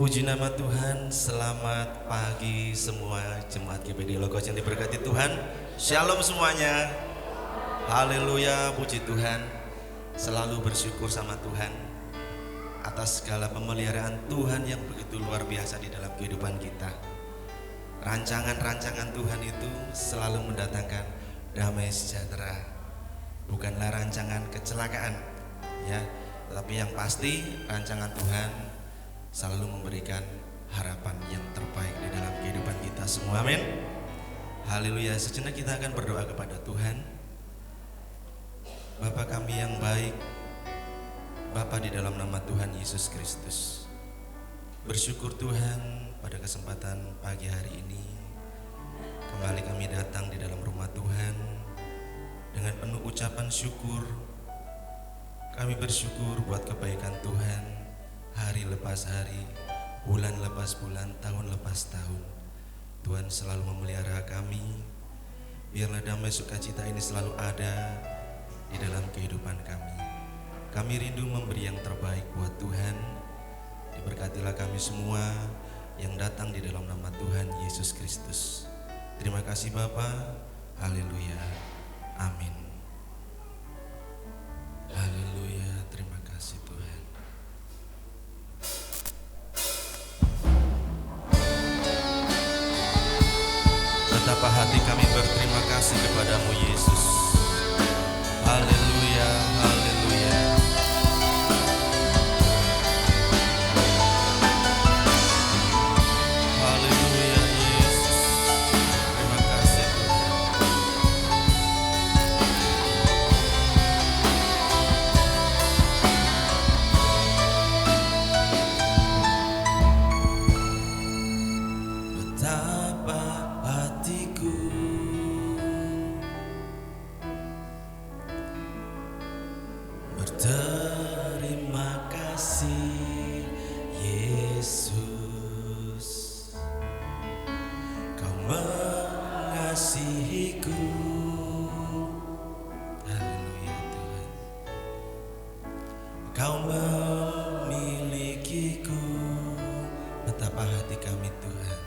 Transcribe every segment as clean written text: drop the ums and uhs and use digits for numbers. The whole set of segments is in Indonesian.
Puji nama Tuhan, selamat pagi semua jemaat GPD Logos yang diberkati Tuhan. Shalom semuanya. Haleluya, puji Tuhan. Selalu bersyukur sama Tuhan atas segala pemeliharaan Tuhan yang begitu luar biasa di dalam kehidupan kita. Rancangan-rancangan Tuhan itu selalu mendatangkan damai sejahtera. Bukanlah rancangan kecelakaan, ya, tetapi yang pasti rancangan Tuhan selalu memberikan harapan yang terbaik di dalam kehidupan kita semua. Amin. Haleluya. Sejenak kita akan berdoa kepada Tuhan. Bapa kami yang baik, Bapa di dalam nama Tuhan Yesus Kristus, bersyukur Tuhan pada kesempatan pagi hari ini kembali kami datang di dalam rumah Tuhan dengan penuh ucapan syukur. Kami bersyukur buat kebaikan Tuhan. Hari lepas hari, bulan lepas bulan, tahun lepas tahun, Tuhan selalu memelihara kami. Biarlah damai sukacita ini selalu ada di dalam kehidupan kami. Kami rindu memberi yang terbaik buat Tuhan. Diberkatilah kami semua yang datang di dalam nama Tuhan Yesus Kristus. Terima kasih Bapa. Haleluya. Amin. Haleluya. Terima kasih Tuhan. Betapa hati kami berterima kasih kepadamu Yesus. Haleluya, haleluya. Haleluya Yesus. Terima kasih Tuhan. Betapa hatiku berterima kasih Yesus, Kau mengasihiku. Haleluya Tuhan. Kau memilikiku. Betapa hati kami Tuhan.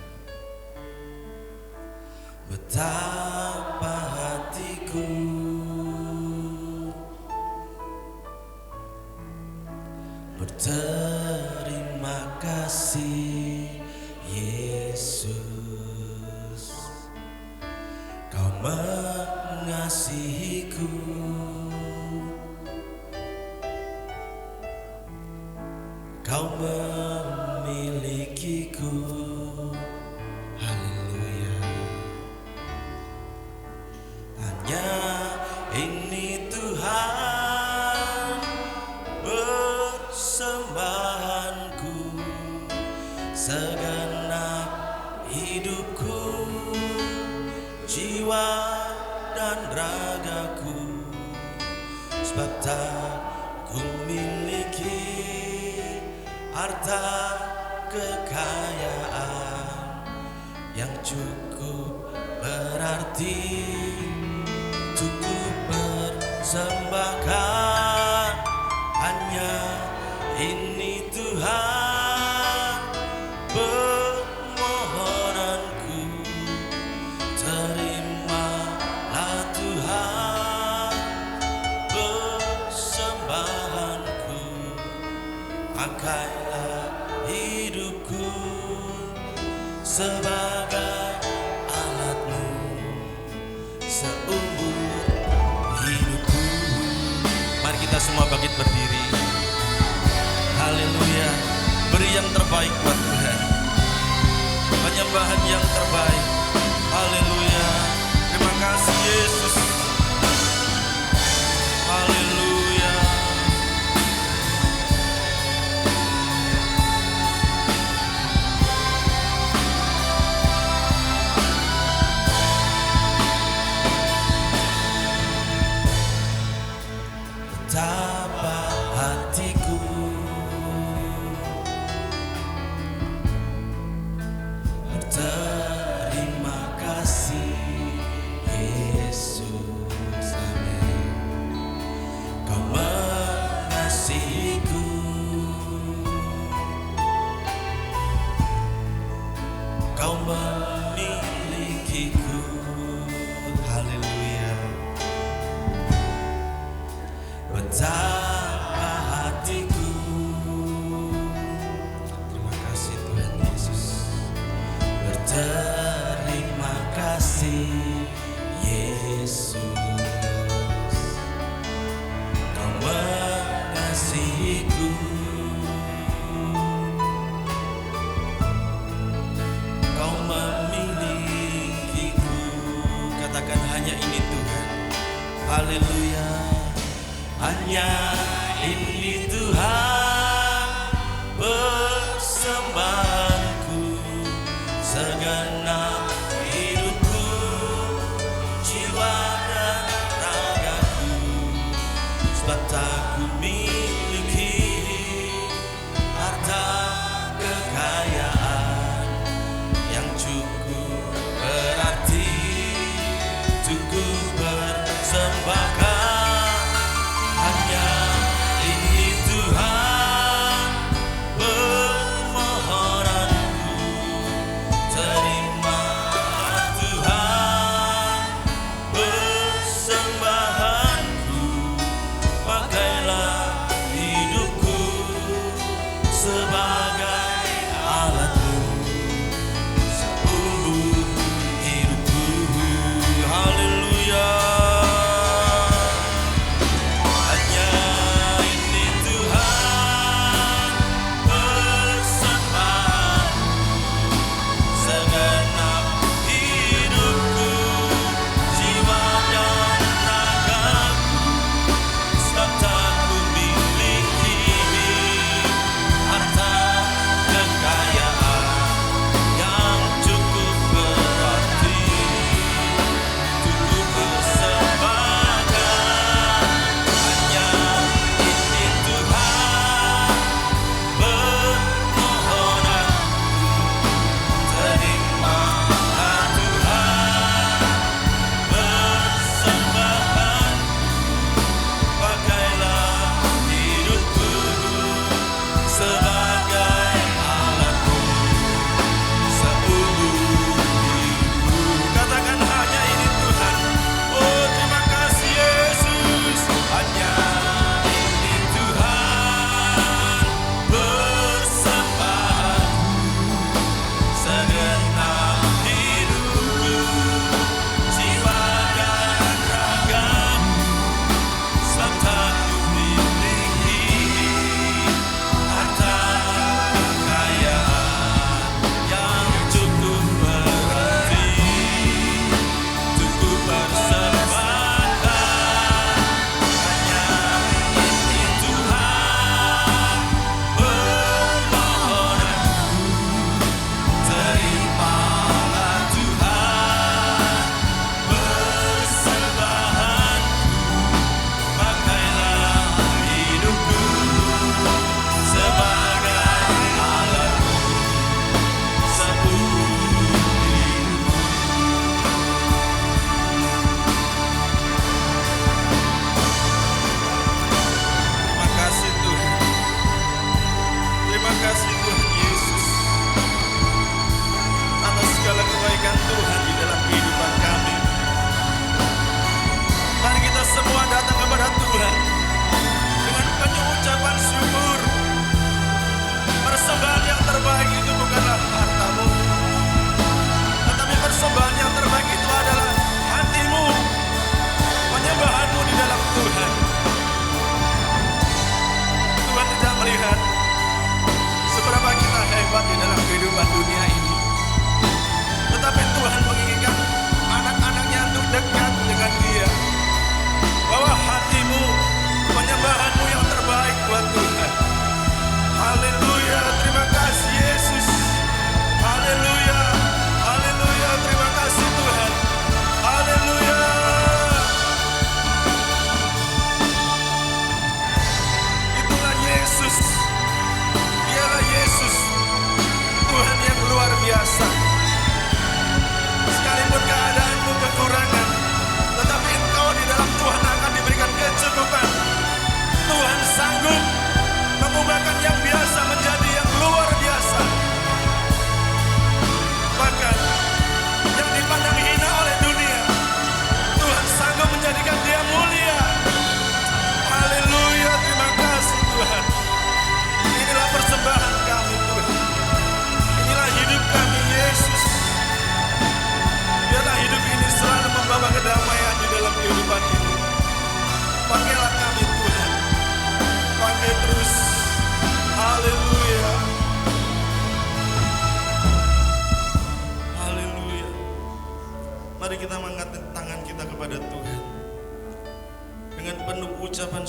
Betapa hatiku berterima kasih Yesus, Kau mengasihiku. Kau memilikiku. Haleluya. Hanya ini Tuhan persembahanku, segenap hidupku, jiwa dan ragaku. Sebab tak ku miliki harta kekayaan yang cukup berarti untuk ku persembahkan. Hanya ini Tuhan permohonanku. Terimalah Tuhan persembahanku. Pakailah hidupku sebagai alatmu seumur hidupku. Mari kita semua bangkit berdiri. Haleluya. Beri yang terbaik buat Tuhan. Penyembahan yang terbaik. Haleluya. Terima kasih Yesus. Haleluya. Betapa hatiku berterima memilikiku. Haleluya. Betapa hatiku. Terima kasih Tuhan Yesus. Berterima kasih Yesus. Kau mengasihiku. Kau memilikiku. Katakan hanya ini Tuhan. Haleluya. Hanya ini Tuhan persembahanku, segenap hidupku, jiwa dan ragaku. Sebab tak ku miliki harta kekayaan yang cukup berarti untuk ku persembahkan. Hanya ini Tuhan permohonanku, terima Tuhan persembahanku. Pakailah hidupku sebagai alatmu, seumur hidupku. Haleluya.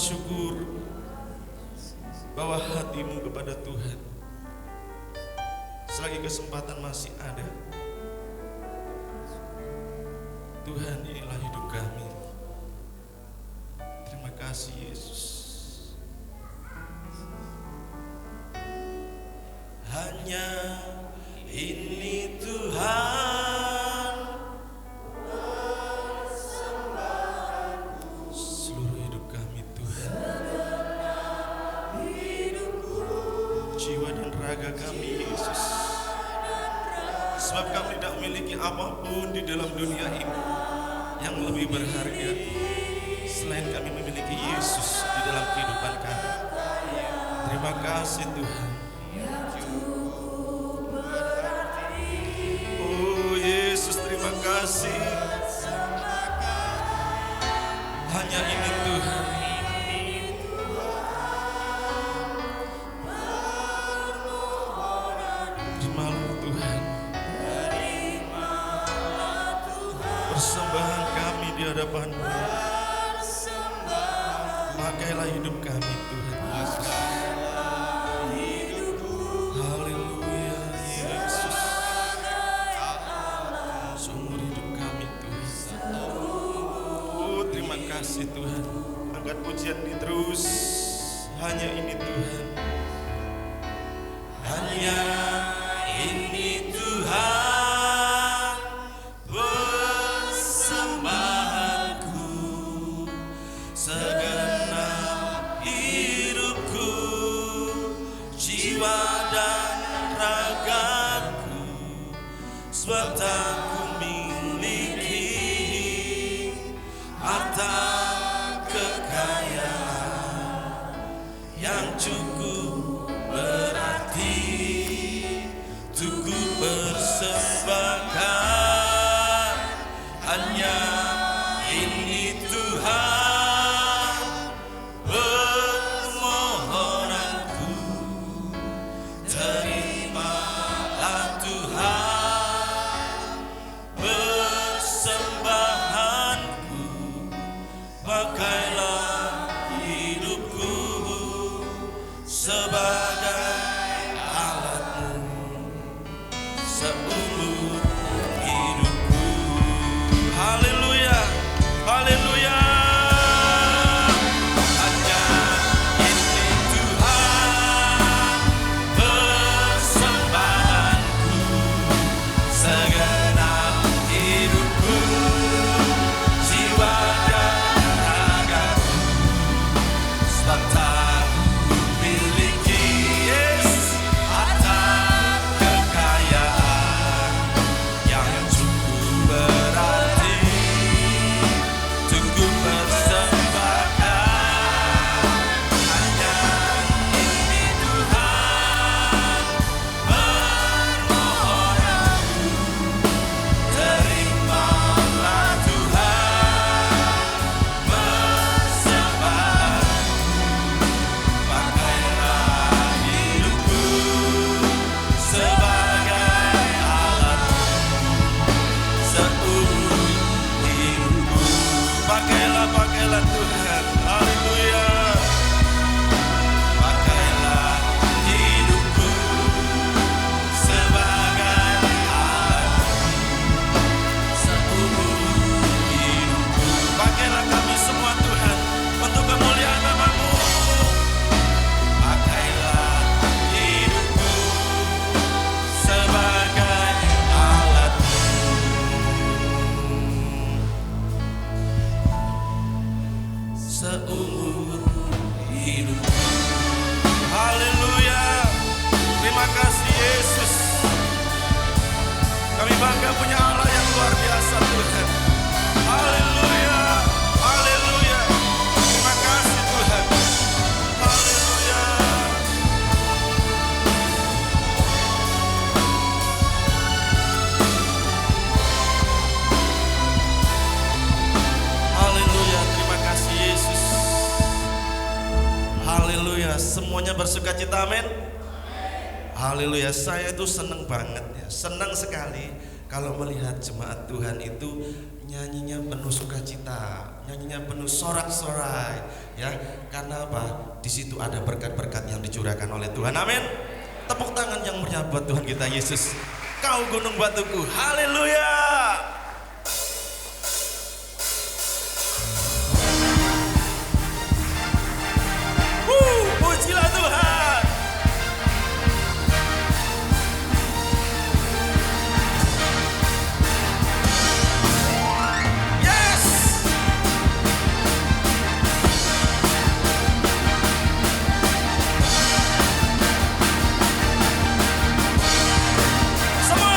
syukur bahwa hatimu kepada Tuhan. Selagi kesempatan masih ada, Tuhan, inilah hidup kami. Terima kasih Yesus. Hanya ini Tuhan, seluruh hidup kami Tuhan, jiwa dan raga kami Yesus. Sebab kami tidak memiliki apapun di dalam dunia ini yang lebih berharga selain kami memiliki Yesus di dalam kehidupan kami. Terima kasih Tuhan. Oh Yesus, terima kasih. Hanya ini Tuhan. Terimalah Tuhan persembahan kami di hadapan-Mu. Pakailah hidup kami Tuhan Yesus. Haleluya Yesus. Seumur hidup kami Tuhan. Oh terima kasih Tuhan. Angkat pujian ini terus. Hanya ini Tuhan. Hanya ini Tuhan, persembahanku, segenap hidupku, jiwa dan ragaku, sebab tak ku miliki harta kekayaan yang cukup berarti untuk ku persembahkan. Hanya ini Tuhan, permohonanku, terimalah Tuhan persembahanku, pakailah hidupku sebagai alat-Mu seumur hidupku. Haleluya, haleluya. Hanya ini Tuhan, persembahanku, segenap hidupku, jiwa dan ragaku, sebab tak ku miliki harta kekayaan yang cukup berarti untuk ku persembahkan. Hanya ini Tuhan, permohonanku, terimalah Tuhan persembahanku, pakailah hidupku sebagai alat-Mu seumur hidupku. Pakailah Tuhan. Haleluya. Pakailah hidupku sebagai alat-Mu seumur hidupku. Pakailah kami semua Tuhan untuk kemuliaan nama-Mu. Pakailah hidupku sebagai alat-Mu seumur hidupku. Haleluya. Terima kasih Yesus. Kami bangga punya Allah yang luar biasa Tuhan. Haleluya. Haleluya. Terima kasih Tuhan. Haleluya. Haleluya. Terima kasih Yesus. Haleluya. Semuanya bersukacita, amin. Haleluya. Saya itu senang banget ya. Senang sekali kalau melihat jemaat Tuhan itu nyanyinya penuh sukacita, nyanyinya penuh sorak-sorai, ya. Karena apa? Di situ ada berkat-berkat yang dicurahkan oleh Tuhan. Amin. Tepuk tangan yang meriah buat Tuhan kita Yesus. Kau gunung batuku. Haleluya. Pujilah Tuhan. Yes. Semua.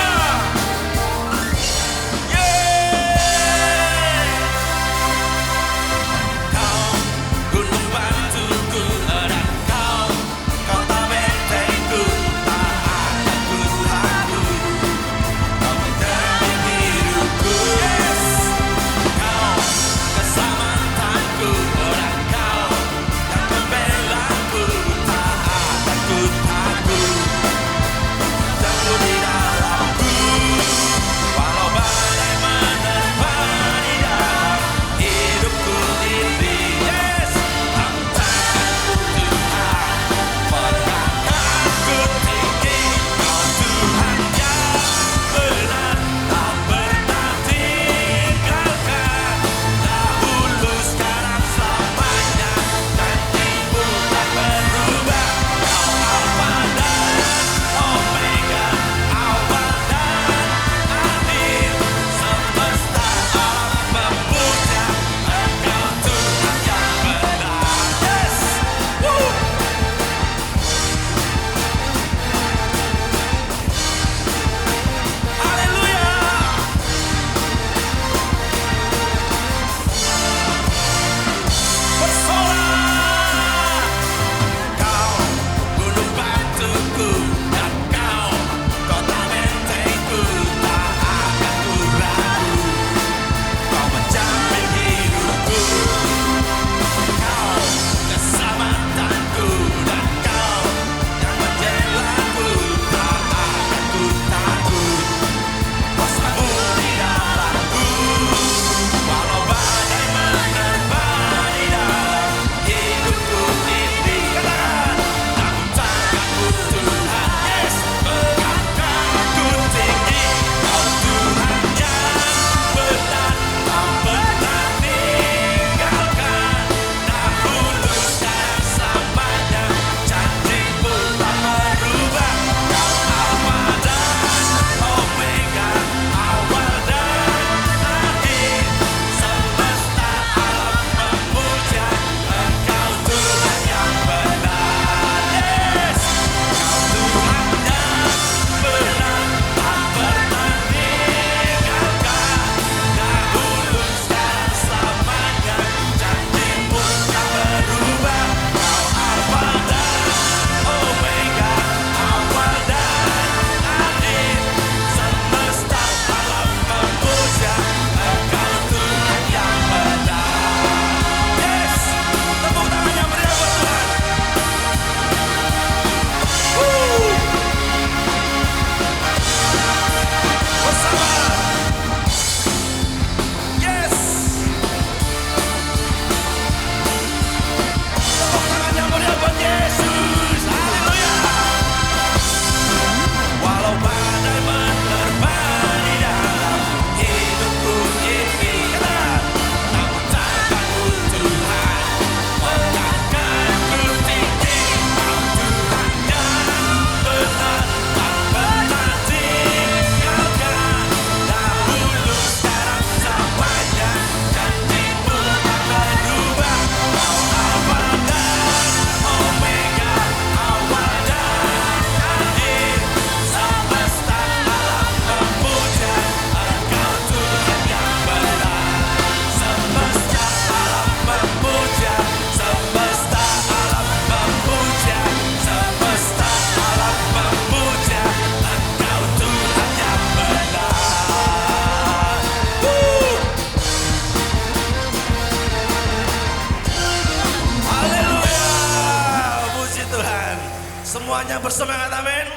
Semuanya bersemangat, amin.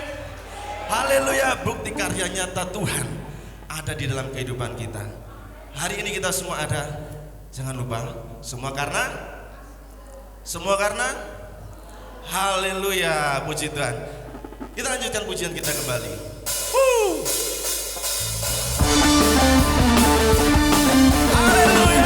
Haleluya. Bukti karya nyata Tuhan ada di dalam kehidupan kita. hari ini kita semua ada, jangan lupa semua karena haleluya, puji Tuhan. Kita lanjutkan pujian kita kembali. Haleluya.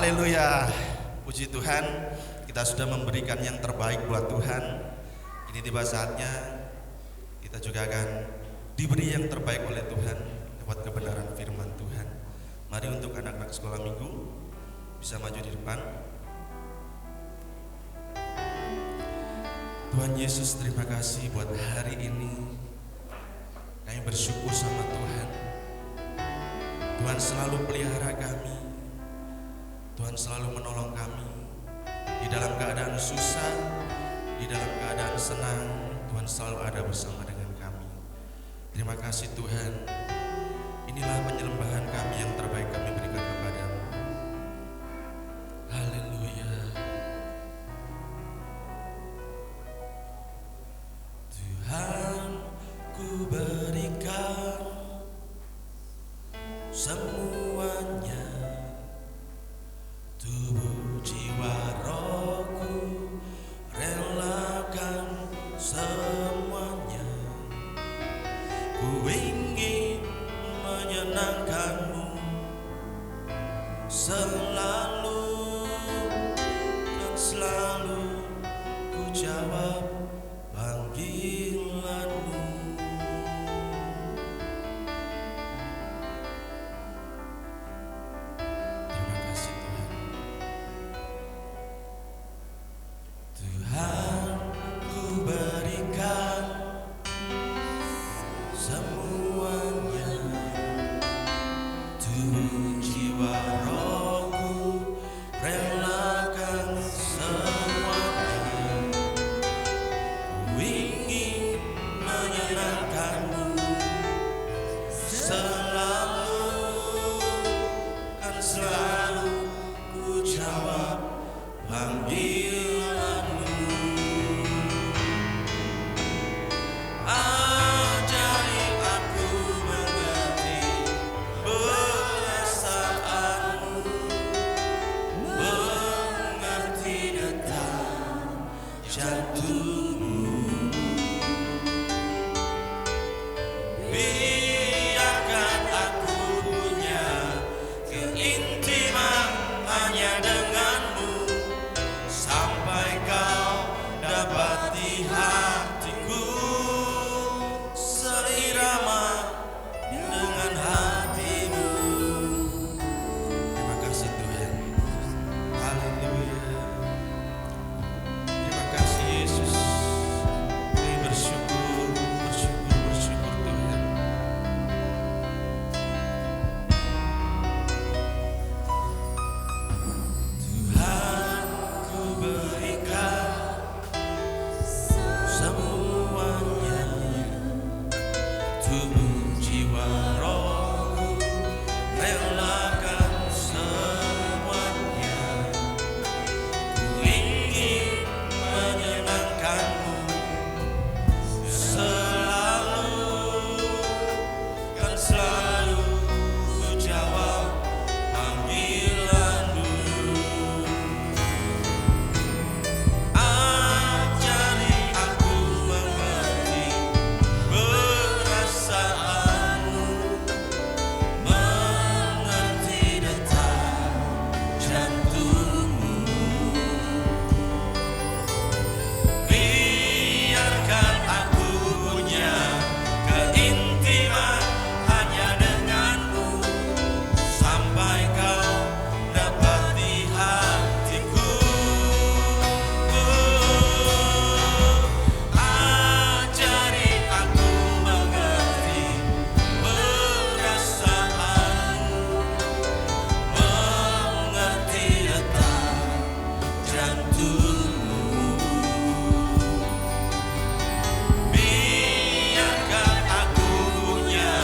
Haleluya, puji Tuhan, kita sudah memberikan yang terbaik buat Tuhan. Ini tiba saatnya kita juga akan diberi yang terbaik oleh Tuhan lewat kebenaran firman Tuhan. Mari untuk anak-anak sekolah minggu bisa maju di depan. Tuhan Yesus, terima kasih buat hari ini. Kami bersyukur sama Tuhan. Tuhan selalu pelihara kami. Tuhan selalu menolong kami di dalam keadaan susah, di dalam keadaan senang. Tuhan selalu ada bersama dengan kami. Terima kasih Tuhan. Inilah penyembahan kami yang terbaik kami berikan kepadamu. Haleluya. Tuhan, ku berikan semuanya, tubuh, jiwa, rohku, relakan semuanya. Ku ingin menyenangkanmu selalu, dan selalu ku jawab panggilanmu. Terima kasih Tuhan. Tuhan, ku berikan semuanya, tubuh, jiwa, rohku, relakan semuanya. Ku ingin menyenangkanmu selalu, kan selalu ku jawab panggilanmu. Ajari aku mengerti perasaanmu, mengerti detak jantungmu. Biarkan aku punya keintiman hanya denganmu, sampai kau dapati hatiku seirama dengan hatimu. Terima kasih Tuhan. Haleluya. Terima kasih Yesus. Kami bersyukur, bersyukur, bersyukur Tuhan. Tuhan, ku berikan semuanya, tubuh, jiwa, rohku, relakan semuanya. Ku ingin menyenangkanmu selalu, kan selalu ku jawab panggilanmu. Ajari aku mengerti perasaanmu, mengerti detak jantungmu. Biarkan aku punya keintiman hanya denganmu, sampai kau dapati hatiku. Ajari aku mengerti perasaanmu, mengerti detak jantungmu. Biarkan aku punya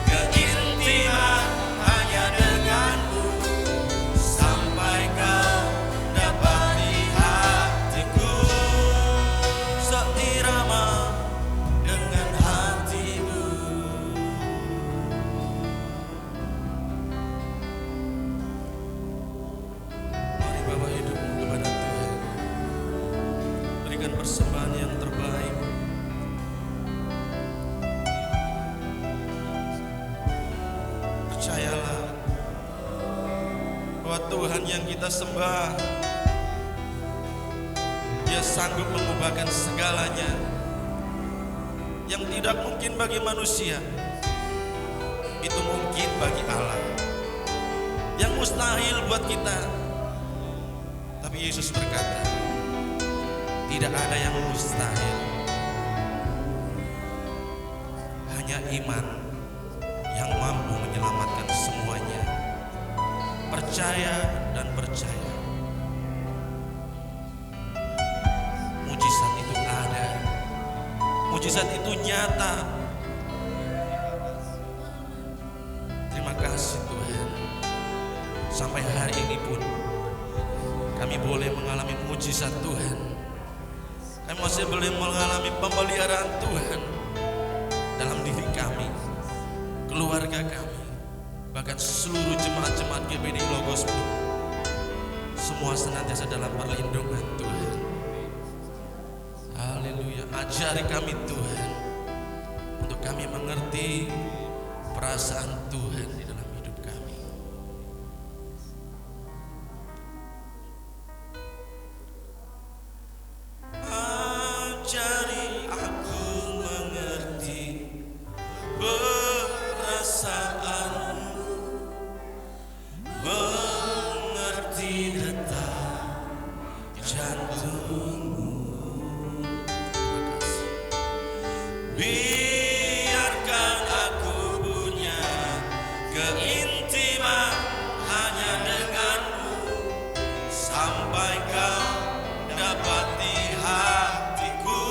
keintiman hanya denganmu, sampai kau dapati hatiku seirama dengan hatimu. Mari bawa hidupmu kepada Tuhan. Berikan persembahan yang terbaik. Percayalah bahwa Tuhan yang kita sembah, Dia sanggup mengubahkan segalanya. Yang tidak mungkin bagi manusia, itu mungkin bagi Allah. yang mustahil buat kita. Tapi Yesus berkata, tidak ada yang mustahil. Hanya iman yang mampu menyelamatkan semuanya. Percaya dan percaya. Mujizat itu ada. Mujizat itu nyata. Terima kasih Tuhan. Sampai hari ini pun kami boleh mengalami mujizat Tuhan. Kami masih boleh mengalami pemeliharaan Tuhan dalam diri kami, keluarga kami, bahkan seluruh jemaat-jemaat GBD Logos pun semua senantiasa dalam perlindungan Tuhan. Haleluya. Ajari kami Tuhan untuk kami mengerti perasaan Tuhan di dalam hidup kami. Ajari aku mengerti perasaanmu, mengerti detak jantungmu. Biarkan aku punya keintiman hanya denganmu, sampai kau dapati hatiku.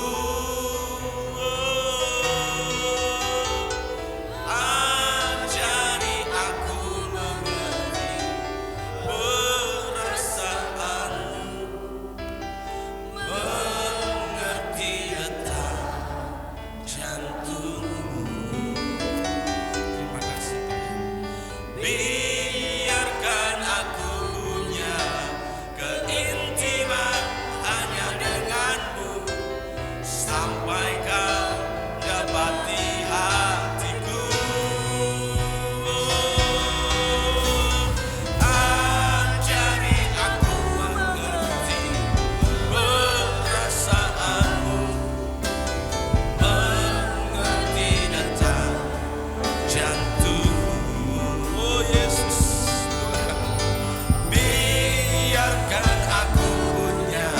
Ajari aku mengerti perasaanmu, mengerti detak jantungmu. Terima kasih Tuhan. Biarkan aku punya keintiman hanya denganmu, sampai kau dapati hatiku. Ajari aku mengerti perasaanmu, mengerti detak jantungmu. Oh Yesus Tuhan. Biarkan aku punya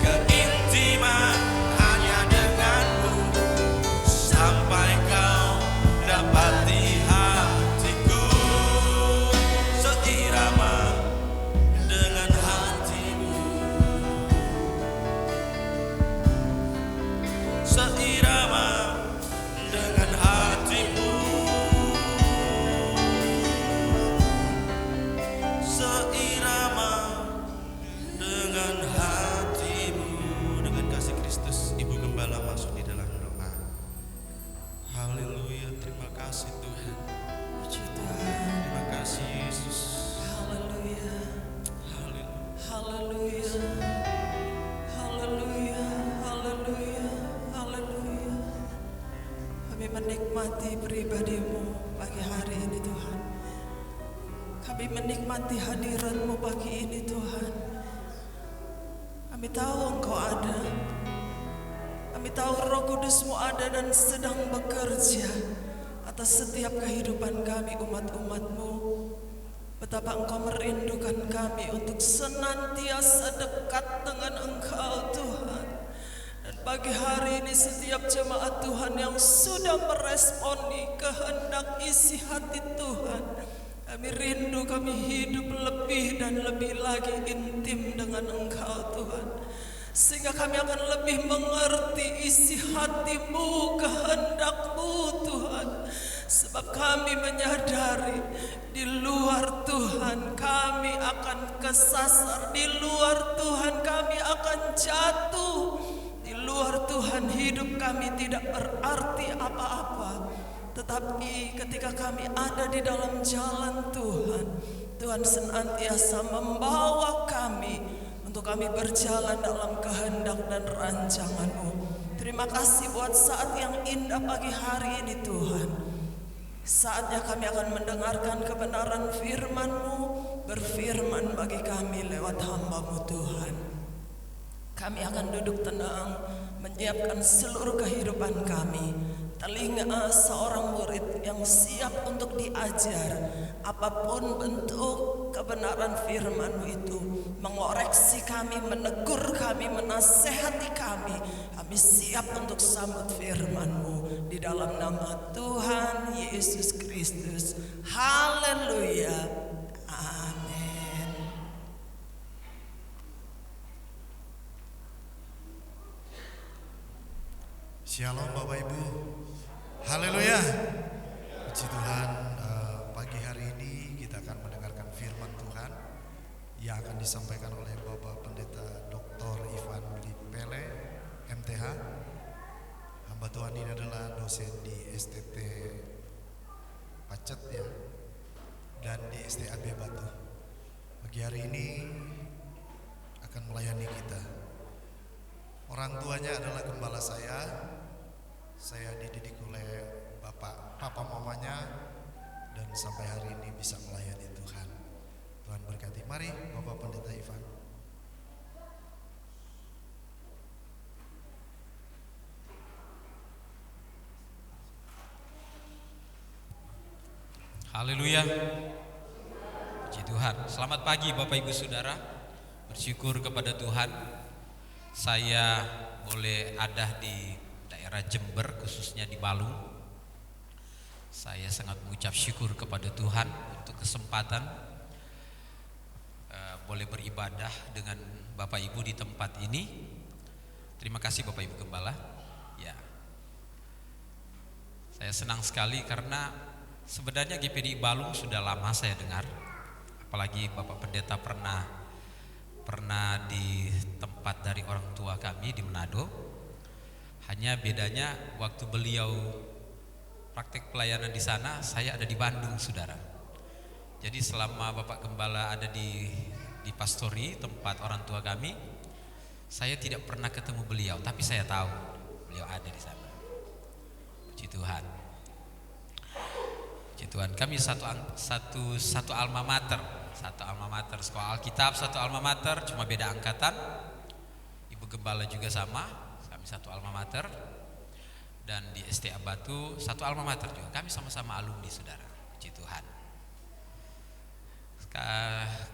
keintiman hanya denganmu, sampai kau dapati hatiku. Seirama dengan hatimu, seirama dengan hatimu, seirama dengan hatimu. Dengan kasih Kristus, Ibu Gembala masuk di dalam doa. Haleluya. Terima kasih Tuhan. Puji Tuhan. Terima kasih Yesus. Haleluya. Haleluya. Haleluya. Haleluya. Haleluya. Haleluya. Kami menikmati pribadi-Mu pagi hari ini Tuhan. Kami menikmati hadirat-Mu pagi ini Tuhan. Kami tahu Engkau ada. Kami tahu Roh Kudus-Mu ada dan sedang bekerja atas setiap kehidupan kami umat-umat-Mu. Betapa Engkau merindukan kami untuk senantiasa dekat dengan Engkau Tuhan. Dan pagi hari ini setiap jemaat Tuhan yang sudah meresponi kehendak isi hati Tuhan, kami rindu, kami hidup lebih dan lebih lagi intim dengan Engkau Tuhan, sehingga kami akan lebih mengerti isi hati-Mu, kehendak-Mu Tuhan. Sebab kami menyadari di luar Tuhan kami akan kesasar, di luar Tuhan kami akan jatuh, di luar Tuhan hidup kami tidak berarti apa-apa. Tetapi ketika kami ada di dalam jalan Tuhan, Tuhan senantiasa membawa kami untuk kami berjalan dalam kehendak dan rancangan-Mu. Terima kasih buat saat yang indah pagi hari ini Tuhan. Saatnya kami akan mendengarkan kebenaran firman-Mu, berfirman bagi kami lewat hamba-Mu Tuhan. Kami akan duduk tenang, menyiapkan seluruh kehidupan kami. telinga seorang murid yang siap untuk diajar apapun bentuk kebenaran firman-Mu itu, mengoreksi kami, menegur kami, menasehati kami. Kami siap untuk sambut firman-Mu di dalam nama Tuhan Yesus Kristus. Haleluya. Amin. Shalom Bapak Ibu. Haleluya. Puji Tuhan, pagi hari ini kita akan mendengarkan firman Tuhan yang akan disampaikan oleh Bapak Pendeta Dr. Ivan Budi Pele, MTH. Hamba Tuhan ini adalah dosen di STT Pacet ya, dan di STAB Batu. Pagi hari ini akan melayani kita. Orang tuanya adalah gembala saya dididik oleh papa mamanya, dan sampai hari ini bisa melayani Tuhan. Tuhan berkati. Mari Bapak Pendeta Ivan. Haleluya. Puji Tuhan. Selamat pagi Bapak Ibu Saudara. Bersyukur kepada Tuhan, saya boleh ada di daerah Jember, khususnya di Balung. Saya sangat mengucap syukur kepada Tuhan untuk kesempatan boleh beribadah dengan Bapak Ibu di tempat ini. Terima kasih Bapak Ibu Gembala. Ya, saya senang sekali karena sebenarnya GPDI Balung sudah lama saya dengar. Apalagi Bapak Pendeta pernah di tempat dari orang tua kami di Manado. Hanya bedanya waktu beliau praktek pelayanan di sana, saya ada di Bandung, Saudara. Jadi selama Bapak Gembala ada di pastori, tempat orang tua kami, saya tidak pernah ketemu beliau, tapi saya tahu beliau ada di sana. Puji Tuhan. Puji Tuhan. Kami satu alma mater, sekolah Alkitab, satu alma mater, cuma beda angkatan. Ibu Gembala juga sama, kami satu alma mater. Dan di STA Batu satu alma mater juga. Kami sama-sama alumni, Saudara. Puji Tuhan.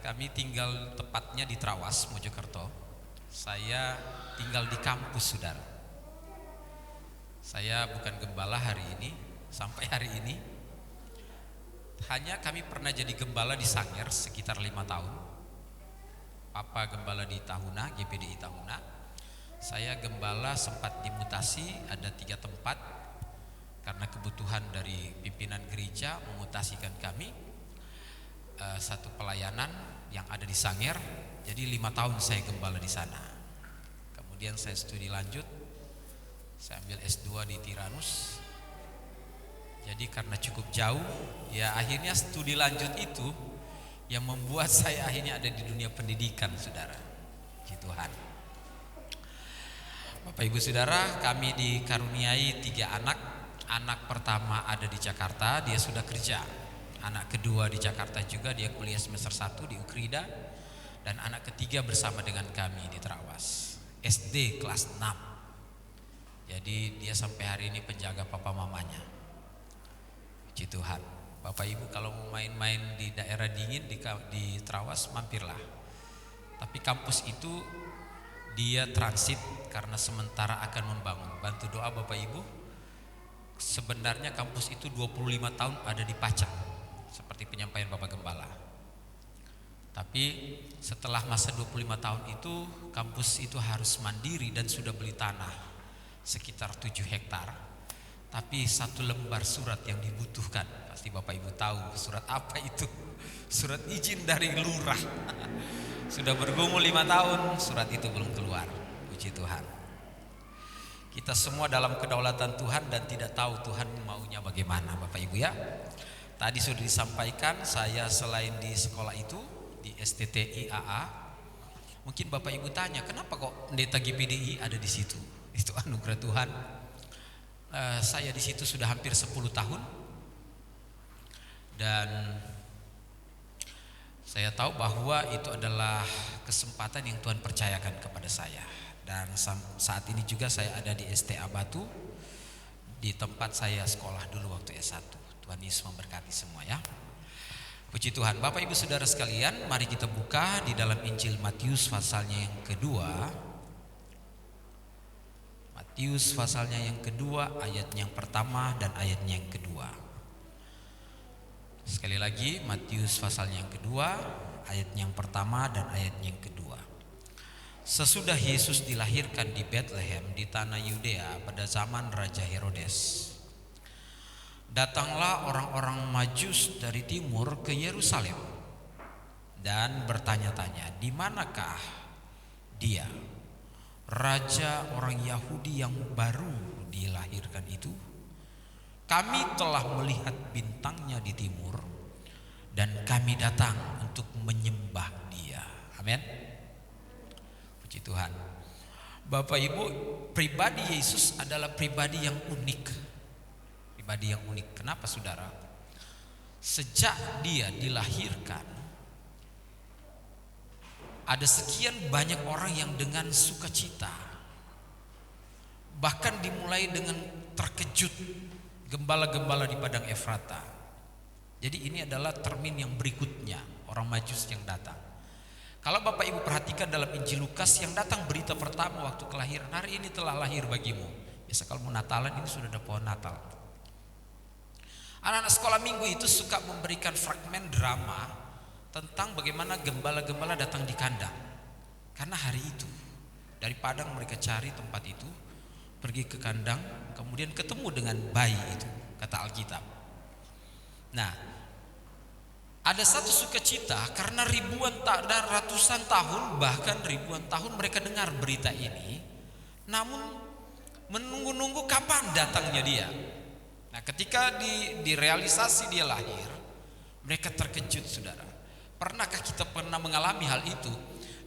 Kami tinggal tepatnya di Trawas, Mojokerto. Saya tinggal di kampus, Saudara. Saya bukan gembala hari ini, sampai hari ini. Hanya kami pernah jadi gembala di Sangir sekitar 5 tahun. Papa gembala di Tahuna, GPDI Tahuna. Saya gembala sempat dimutasi, ada 3 tempat karena kebutuhan dari pimpinan gereja memutasikan kami. Satu pelayanan yang ada di Sangir, jadi 5 tahun saya gembala di sana. Kemudian saya studi lanjut, saya ambil S2 di Tiranus. Jadi karena cukup jauh, ya akhirnya studi lanjut itu yang membuat saya akhirnya ada di dunia pendidikan, Saudara. Puji Tuhan. Bapak Ibu Saudara, kami dikaruniai 3 anak. Anak pertama ada di Jakarta, dia sudah kerja. Anak kedua di Jakarta juga, dia kuliah semester 1 di Ukrida. Dan anak ketiga bersama dengan kami di Trawas, SD kelas 6. Jadi dia sampai hari ini penjaga papa mamanya. Puji Tuhan. Bapak Ibu kalau mau main-main di daerah dingin di Trawas, mampirlah. Tapi kampus itu dia transit karena sementara akan membangun. Bantu doa Bapak Ibu. Sebenarnya kampus itu 25 tahun ada di Pacet, seperti penyampaian Bapak Gembala. Tapi setelah masa 25 tahun itu, kampus itu harus mandiri dan sudah beli tanah sekitar 7 hektar. Tapi 1 lembar surat yang dibutuhkan, pasti Bapak Ibu tahu surat apa itu. Surat izin dari lurah. Sudah bergumul 5 tahun, surat itu belum keluar. Puji Tuhan. Kita semua dalam kedaulatan Tuhan dan tidak tahu Tuhan maunya bagaimana, Bapak Ibu ya. Tadi sudah disampaikan, saya selain di sekolah itu di STT IAA, mungkin Bapak Ibu tanya, kenapa kok pendeta GPDI ada di situ? Itu anugerah Tuhan. Saya di situ sudah hampir 10 tahun. Dan saya tahu bahwa itu adalah kesempatan yang Tuhan percayakan kepada saya. Dan saat ini juga saya ada di STA Batu. di tempat saya sekolah dulu waktu S1. Tuhan Yesus memberkati semua ya. Puji Tuhan. Bapak Ibu Saudara sekalian, mari kita buka di dalam Injil Matius pasalnya yang kedua. Matius pasalnya yang kedua, ayatnya yang pertama dan ayatnya yang kedua. Sekali lagi, Matius pasalnya yang kedua, ayatnya yang pertama dan ayatnya yang kedua. Sesudah Yesus dilahirkan di Bethlehem di tanah Yudea pada zaman Raja Herodes, datanglah orang-orang Majus dari timur ke Yerusalem dan bertanya-tanya, di manakah dia, raja orang Yahudi yang baru dilahirkan itu? Kami telah melihat bintangnya di timur dan kami datang untuk menyembah dia. Amin. Puji Tuhan. Bapak Ibu, pribadi Yesus adalah pribadi yang unik. Pribadi yang unik. Kenapa saudara? Sejak dia dilahirkan, ada sekian banyak orang yang dengan sukacita, bahkan dimulai dengan terkejut, gembala-gembala di padang Efrata. Jadi ini adalah termin yang berikutnya, orang Majus yang datang. Kalau Bapak Ibu perhatikan dalam Injil Lukas, yang datang berita pertama waktu kelahiran, hari ini telah lahir bagimu. Biasa kalau mau Natalan ini sudah ada pohon Natal. Anak-anak sekolah minggu itu suka memberikan fragmen drama tentang bagaimana gembala-gembala datang di kandang. Karena hari itu dari padang mereka cari tempat itu, pergi ke kandang, kemudian ketemu dengan bayi itu, kata Alkitab. Nah, ada satu sukacita karena ratusan tahun, bahkan ribuan tahun mereka dengar berita ini, namun menunggu-nunggu kapan datangnya dia. Nah, ketika direalisasi dia lahir, mereka terkejut, saudara. Pernahkah kita pernah mengalami hal itu?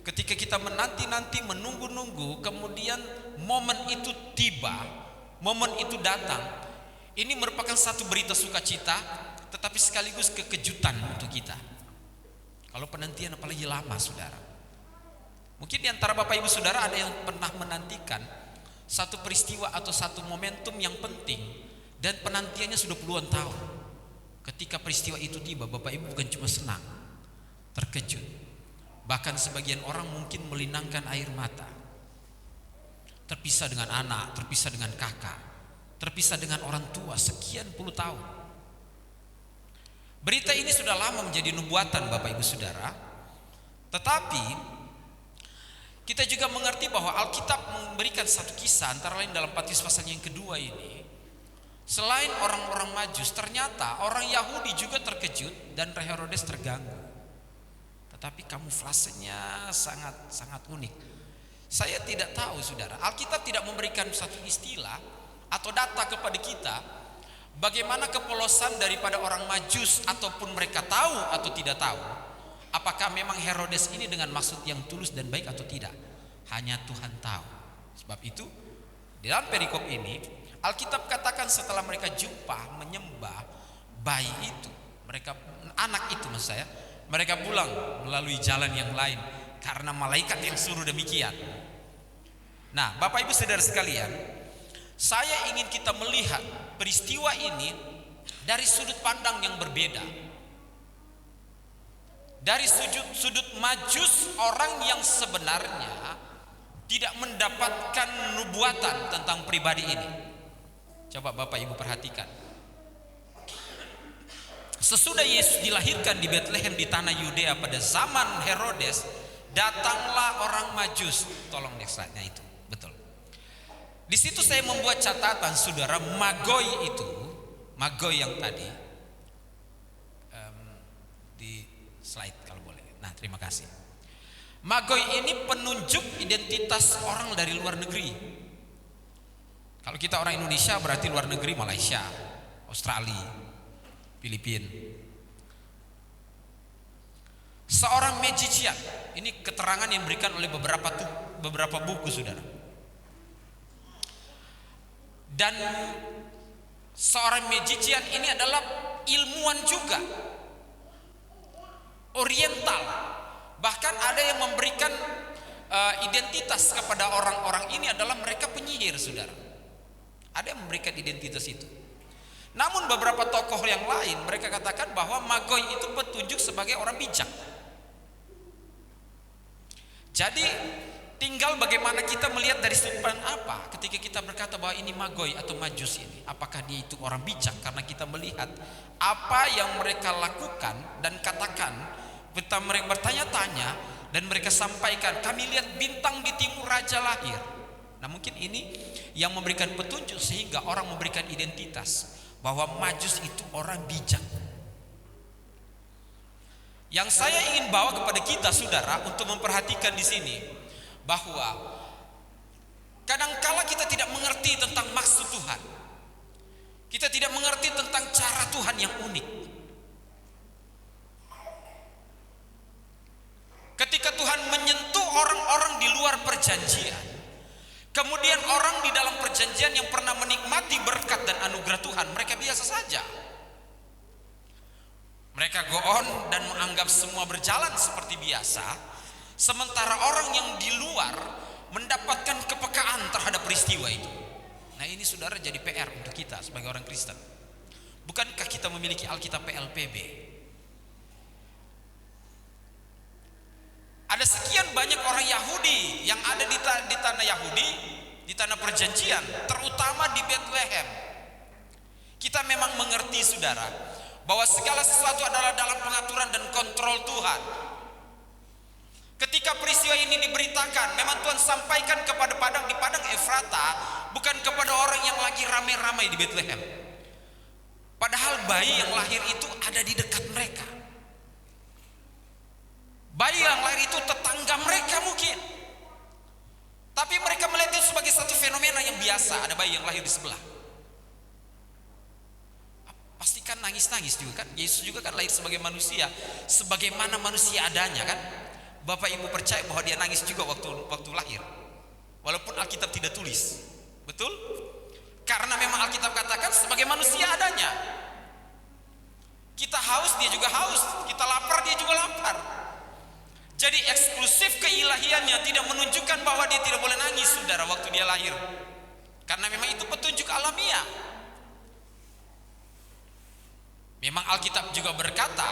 Ketika kita menanti-nanti, menunggu-nunggu, kemudian momen itu tiba, momen itu datang. Ini merupakan satu berita sukacita, tetapi sekaligus kekejutan untuk kita. Kalau penantian apalagi lama, saudara. Mungkin di antara Bapak Ibu Saudara ada yang pernah menantikan satu peristiwa atau satu momentum yang penting, dan penantiannya sudah puluhan tahun. Ketika peristiwa itu tiba, Bapak Ibu bukan cuma senang, terkejut. Bahkan sebagian orang mungkin melinangkan air mata. Terpisah dengan anak, terpisah dengan kakak, terpisah dengan orang tua sekian puluh tahun. Berita ini sudah lama menjadi nubuatan Bapak Ibu Saudara. Tetapi kita juga mengerti bahwa Alkitab memberikan satu kisah, antara lain dalam Matius pasal yang kedua ini. Selain orang-orang Majus, ternyata orang Yahudi juga terkejut dan Herodes terganggu. Tetapi kamuflasenya sangat unik. Saya tidak tahu, saudara, Alkitab tidak memberikan satu istilah atau data kepada kita bagaimana kepolosan daripada orang Majus, ataupun mereka tahu atau tidak tahu apakah memang Herodes ini dengan maksud yang tulus dan baik atau tidak. Hanya Tuhan tahu. Sebab itu di dalam perikop ini Alkitab katakan setelah mereka jumpa menyembah bayi itu, anak itu maksud saya, mereka pulang melalui jalan yang lain karena malaikat yang suruh demikian. Nah, Bapak Ibu Saudara sekalian, saya ingin kita melihat peristiwa ini dari sudut pandang yang berbeda. Dari sudut Majus, orang yang sebenarnya tidak mendapatkan nubuatan tentang pribadi ini. Coba Bapak Ibu perhatikan. Sesudah Yesus dilahirkan di Bethlehem di tanah Yudea pada zaman Herodes, datanglah orang Majus. Tolong next slide-nya itu, betul. Di situ saya membuat catatan, saudara, Magoi itu, Magoi yang tadi, di slide kalau boleh. Nah, terima kasih. Magoi ini penunjuk identitas orang dari luar negeri. Kalau kita orang Indonesia berarti luar negeri, Malaysia, Australia, Filipina. Seorang magician, ini keterangan yang diberikan oleh beberapa buku, saudara. Dan seorang magician ini adalah ilmuwan juga, oriental. Bahkan ada yang memberikan identitas kepada orang-orang ini adalah mereka penyihir, saudara. Ada yang memberikan identitas itu. Namun beberapa tokoh yang lain mereka katakan bahwa Magoi itu petunjuk sebagai orang bijak. Jadi tinggal bagaimana kita melihat dari sudut pandang apa ketika kita berkata bahwa ini Magoi atau Majus ini. Apakah dia itu orang bijak karena kita melihat apa yang mereka lakukan dan katakan. Kita mereka bertanya-tanya dan mereka sampaikan, kami lihat bintang di timur raja lahir. Nah mungkin ini yang memberikan petunjuk sehingga orang memberikan identitas bahwa Majus itu orang bijak. Yang saya ingin bawa kepada kita saudara untuk memperhatikan di sini bahwa kadangkala kita tidak mengerti tentang maksud Tuhan. Kita tidak mengerti tentang cara Tuhan yang unik. Ketika Tuhan menyentuh orang-orang di luar perjanjian, kemudian orang di dalam perjanjian yang pernah menikmati berkat dan anugerah Tuhan, mereka biasa saja. Mereka go on dan menganggap semua berjalan seperti biasa. Sementara orang yang di luar mendapatkan kepekaan terhadap peristiwa itu. Nah ini saudara jadi PR untuk kita sebagai orang Kristen. Bukankah kita memiliki Alkitab PLPB? Ada sekian banyak orang Yahudi yang ada di tanah Yahudi, di tanah perjanjian, terutama di Bethlehem. Kita memang mengerti saudara bahwa segala sesuatu adalah dalam pengaturan dan kontrol Tuhan. Ketika peristiwa ini diberitakan, memang Tuhan sampaikan kepada di padang Efrata, bukan kepada orang yang lagi ramai-ramai di Bethlehem. Padahal bayi yang lahir itu ada di dekat mereka. Bayi yang lahir itu tetangga mereka mungkin. Tapi mereka melihat itu sebagai satu fenomena yang biasa, ada bayi yang lahir di sebelah. Pastikan nangis-nangis juga kan. Yesus juga kan lahir sebagai manusia, sebagaimana manusia adanya kan. Bapak Ibu percaya bahwa dia nangis juga waktu lahir, walaupun Alkitab tidak tulis. Betul? Karena memang Alkitab katakan sebagai manusia adanya. Kita haus, dia juga haus. Kita lapar, dia juga lapar. Jadi eksklusif keilahiannya tidak menunjukkan bahwa dia tidak boleh nangis saudara waktu dia lahir. Karena memang itu petunjuk alamiah. Memang Alkitab juga berkata,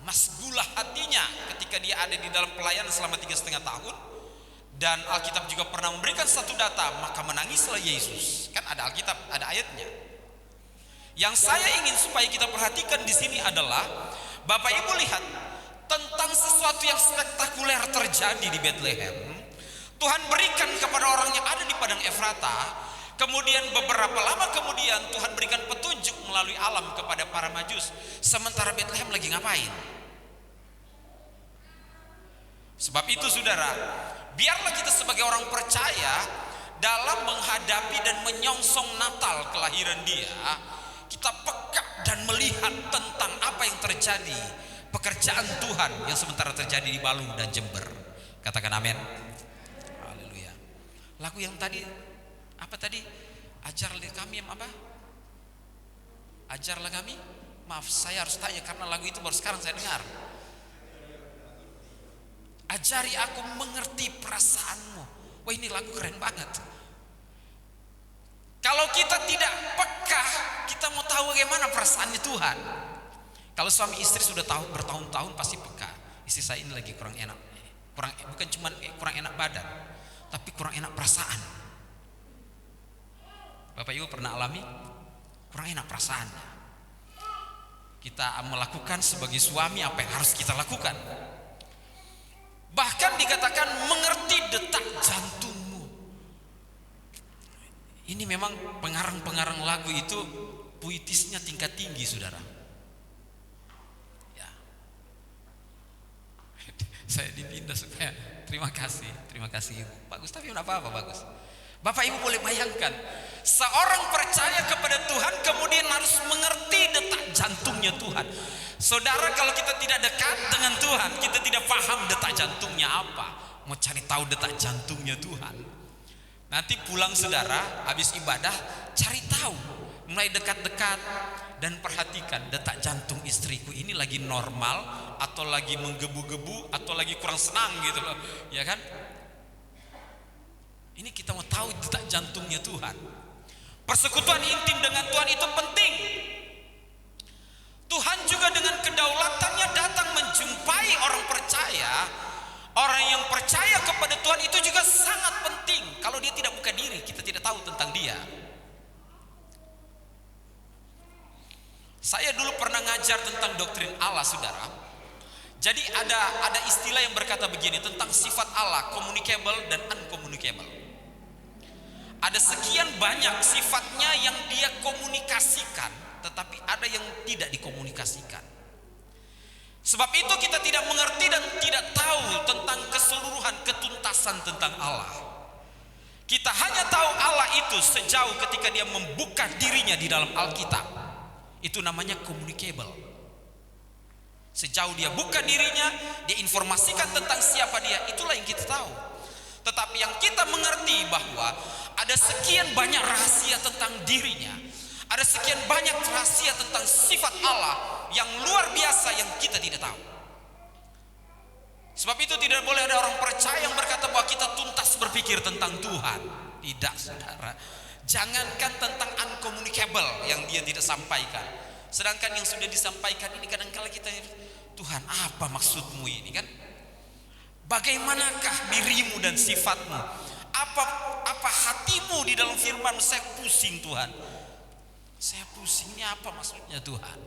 masgulah hatinya ketika dia ada di dalam pelayanan selama 3,5 tahun. Dan Alkitab juga pernah memberikan satu data, maka menangislah Yesus. Kan ada Alkitab, ada ayatnya. Yang saya ingin supaya kita perhatikan di sini adalah, Bapak Ibu lihat tentang sesuatu yang spektakuler terjadi di Bethlehem. Tuhan berikan kepada orang yang ada di padang Efrata. Kemudian beberapa lama kemudian Tuhan berikan petunjuk melalui alam kepada para Majus. Sementara Bethlehem lagi ngapain? Sebab itu saudara, biarlah kita sebagai orang percaya dalam menghadapi dan menyongsong Natal kelahiran dia, kita peka dan melihat tentang apa yang terjadi, pekerjaan Tuhan yang sementara terjadi di Balu dan Jember. Katakan amin. Haleluya. Lagu yang tadi apa tadi? Ajarlah kami apa? Ajarlah kami. Maaf, saya harus tanya karena lagu itu baru sekarang saya dengar. Ajari aku mengerti perasaanmu. Wah, ini lagu keren banget. Kalau kita tidak peka, kita mau tahu bagaimana perasaannya Tuhan. Kalau suami istri sudah tahu bertahun-tahun pasti peka. Istri saya ini lagi kurang enak. Bukan cuma kurang enak badan, tapi kurang enak perasaan. Bapak Ibu pernah alami kurang enak perasaannya. Kita melakukan sebagai suami apa yang harus kita lakukan. Bahkan dikatakan mengerti detak jantungmu. Ini memang pengarang-pengarang lagu itu puitisnya tingkat tinggi, saudara. Ya. Saya dipindah supaya terima kasih bagus, tapi enggak apa-apa, bagus. Bapak Ibu boleh bayangkan, seorang percaya kepada Tuhan kemudian harus mengerti detak jantungnya Tuhan. Saudara, kalau kita tidak dekat dengan Tuhan, kita tidak paham detak jantungnya apa. Mau cari tahu detak jantungnya Tuhan, nanti pulang saudara, habis ibadah, cari tahu, mulai dekat-dekat dan perhatikan detak jantung istriku ini lagi normal atau lagi menggebu-gebu atau lagi kurang senang gitu loh, ya kan? Ini kita mau tahu detak jantungnya Tuhan. Persekutuan intim dengan Tuhan itu penting. Tuhan juga dengan kedaulatannya datang menjumpai orang percaya. Orang yang percaya kepada Tuhan itu juga sangat penting. Kalau dia tidak buka diri, kita tidak tahu tentang dia. Saya dulu pernah ngajar tentang doktrin Allah, saudara. Jadi ada istilah yang berkata begini tentang sifat Allah, communicable dan uncommunicable. Ada sekian banyak sifatnya yang dia komunikasikan, tetapi ada yang tidak dikomunikasikan. Sebab itu kita tidak mengerti dan tidak tahu tentang keseluruhan ketuntasan tentang Allah. Kita hanya tahu Allah itu sejauh ketika dia membuka dirinya di dalam Alkitab. Itu namanya communicable. Sejauh dia buka dirinya, dia informasikan tentang siapa dia, itulah yang kita tahu. Tetapi yang kita mengerti bahwa ada sekian banyak rahasia tentang dirinya, ada sekian banyak rahasia tentang sifat Allah yang luar biasa yang kita tidak tahu. Sebab itu tidak boleh ada orang percaya yang berkata bahwa kita tuntas berpikir tentang Tuhan. Tidak, saudara. Jangankan tentang uncommunicable yang dia tidak sampaikan. Sedangkan yang sudah disampaikan ini kadang-kala kita, Tuhan apa maksudmu ini kan? Bagaimanakah dirimu dan sifatmu? Apa hatimu di dalam firman? Saya pusing Tuhan. Saya pusing, ini apa maksudnya Tuhan?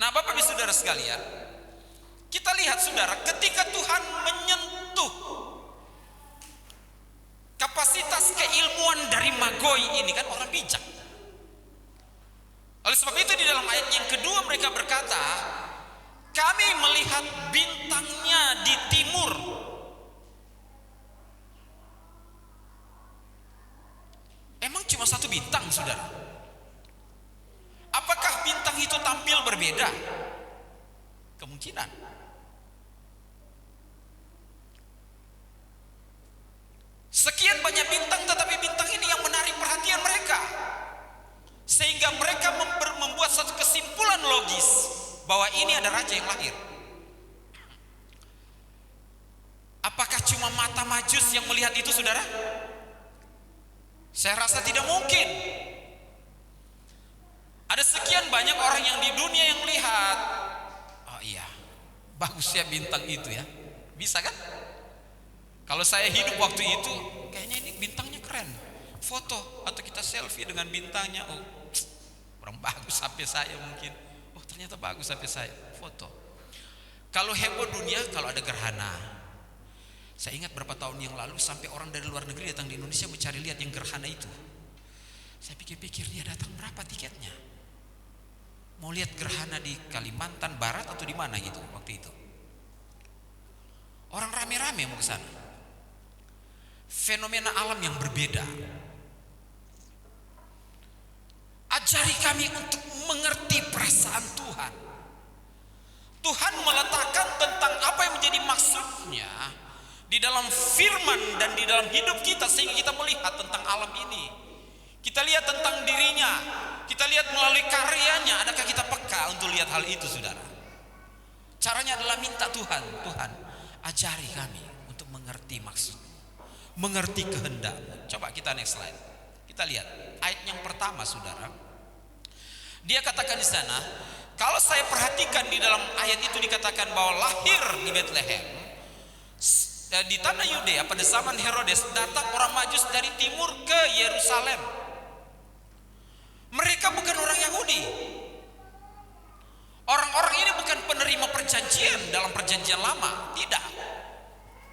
Nah Bapak Ibu Saudara sekalian, kita lihat saudara, ketika Tuhan menyentuh kapasitas keilmuan dari Magoi ini kan orang bijak. Oleh sebab itu di dalam ayat yang kedua mereka berkata, kami melihat bintangnya di timur. Emang cuma satu bintang, saudara? Apakah bintang itu tampil berbeda? Kemungkinan. Sekian banyak bintang, tetapi bintang ini yang menarik perhatian mereka. Sehingga mereka membuat satu kesimpulan logis bahwa ini ada raja yang lahir. Apakah cuma mata majus yang melihat itu, saudara? Saya rasa tidak mungkin. Ada sekian banyak orang yang di dunia yang melihat, oh iya, bagus ya bintang itu ya. Bisa kan? Kalau saya hidup waktu itu, kayaknya ini bintangnya keren. Foto atau kita selfie dengan bintangnya, oh kurang bagus HP saya mungkin. Oh ternyata bagus HP saya, foto. Kalau heboh dunia, kalau ada gerhana. Saya ingat berapa tahun yang lalu sampai orang dari luar negeri datang di Indonesia mencari lihat yang gerhana itu. Saya pikir-pikir dia datang berapa tiketnya? Mau lihat gerhana di Kalimantan Barat atau di mana gitu waktu itu. Orang rame-rame mau ke sana. Fenomena alam yang berbeda. Ajari kami untuk mengerti perasaan Tuhan. Tuhan meletakkan tentang apa yang menjadi maksudnya di dalam firman dan di dalam hidup kita sehingga kita melihat tentang alam ini. Kita lihat tentang dirinya, kita lihat melalui karyanya. Adakah kita peka untuk lihat hal itu, saudara? Caranya adalah minta Tuhan, Tuhan ajari kami untuk mengerti maksud, mengerti kehendak. Coba kita next slide. Kita lihat ayat yang pertama, saudara. Dia katakan di sana, kalau saya perhatikan di dalam ayat itu dikatakan bahwa lahir di Bethlehem, di tanah Yudea pada zaman Herodes datang orang Majus dari timur ke Yerusalem. Mereka bukan orang Yahudi. Orang-orang ini bukan penerima perjanjian dalam perjanjian lama, tidak.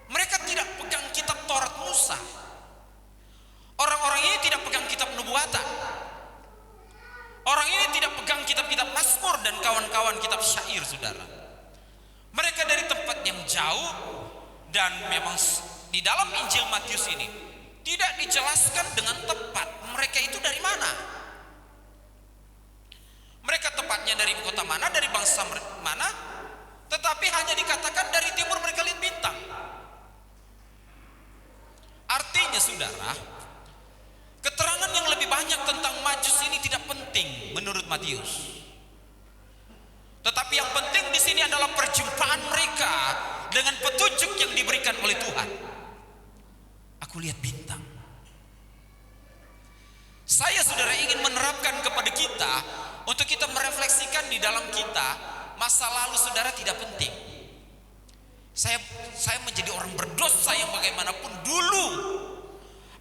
Mereka tidak pegang kitab Taurat Musa. Orang-orang ini tidak pegang kitab nubuatan. Orang ini tidak pegang kitab-kitab Mazmur dan kawan-kawan kitab syair, saudara. Mereka dari tempat yang jauh. Dan memang di dalam Injil Matius ini tidak dijelaskan dengan tepat mereka itu dari mana. Mereka tepatnya dari kota mana, dari bangsa mana, tetapi hanya dikatakan dari timur mereka lihat bintang. Artinya saudara, keterangan yang lebih banyak tentang Majus ini tidak penting menurut Matius. Tetapi yang penting di sini adalah perjumpaan mereka dengan petunjuk yang diberikan oleh Tuhan. Aku lihat bintang. Saya saudara ingin menerapkan kepada kita untuk kita merefleksikan di dalam kita, masa lalu saudara tidak penting. Saya menjadi orang berdosa yang bagaimanapun dulu.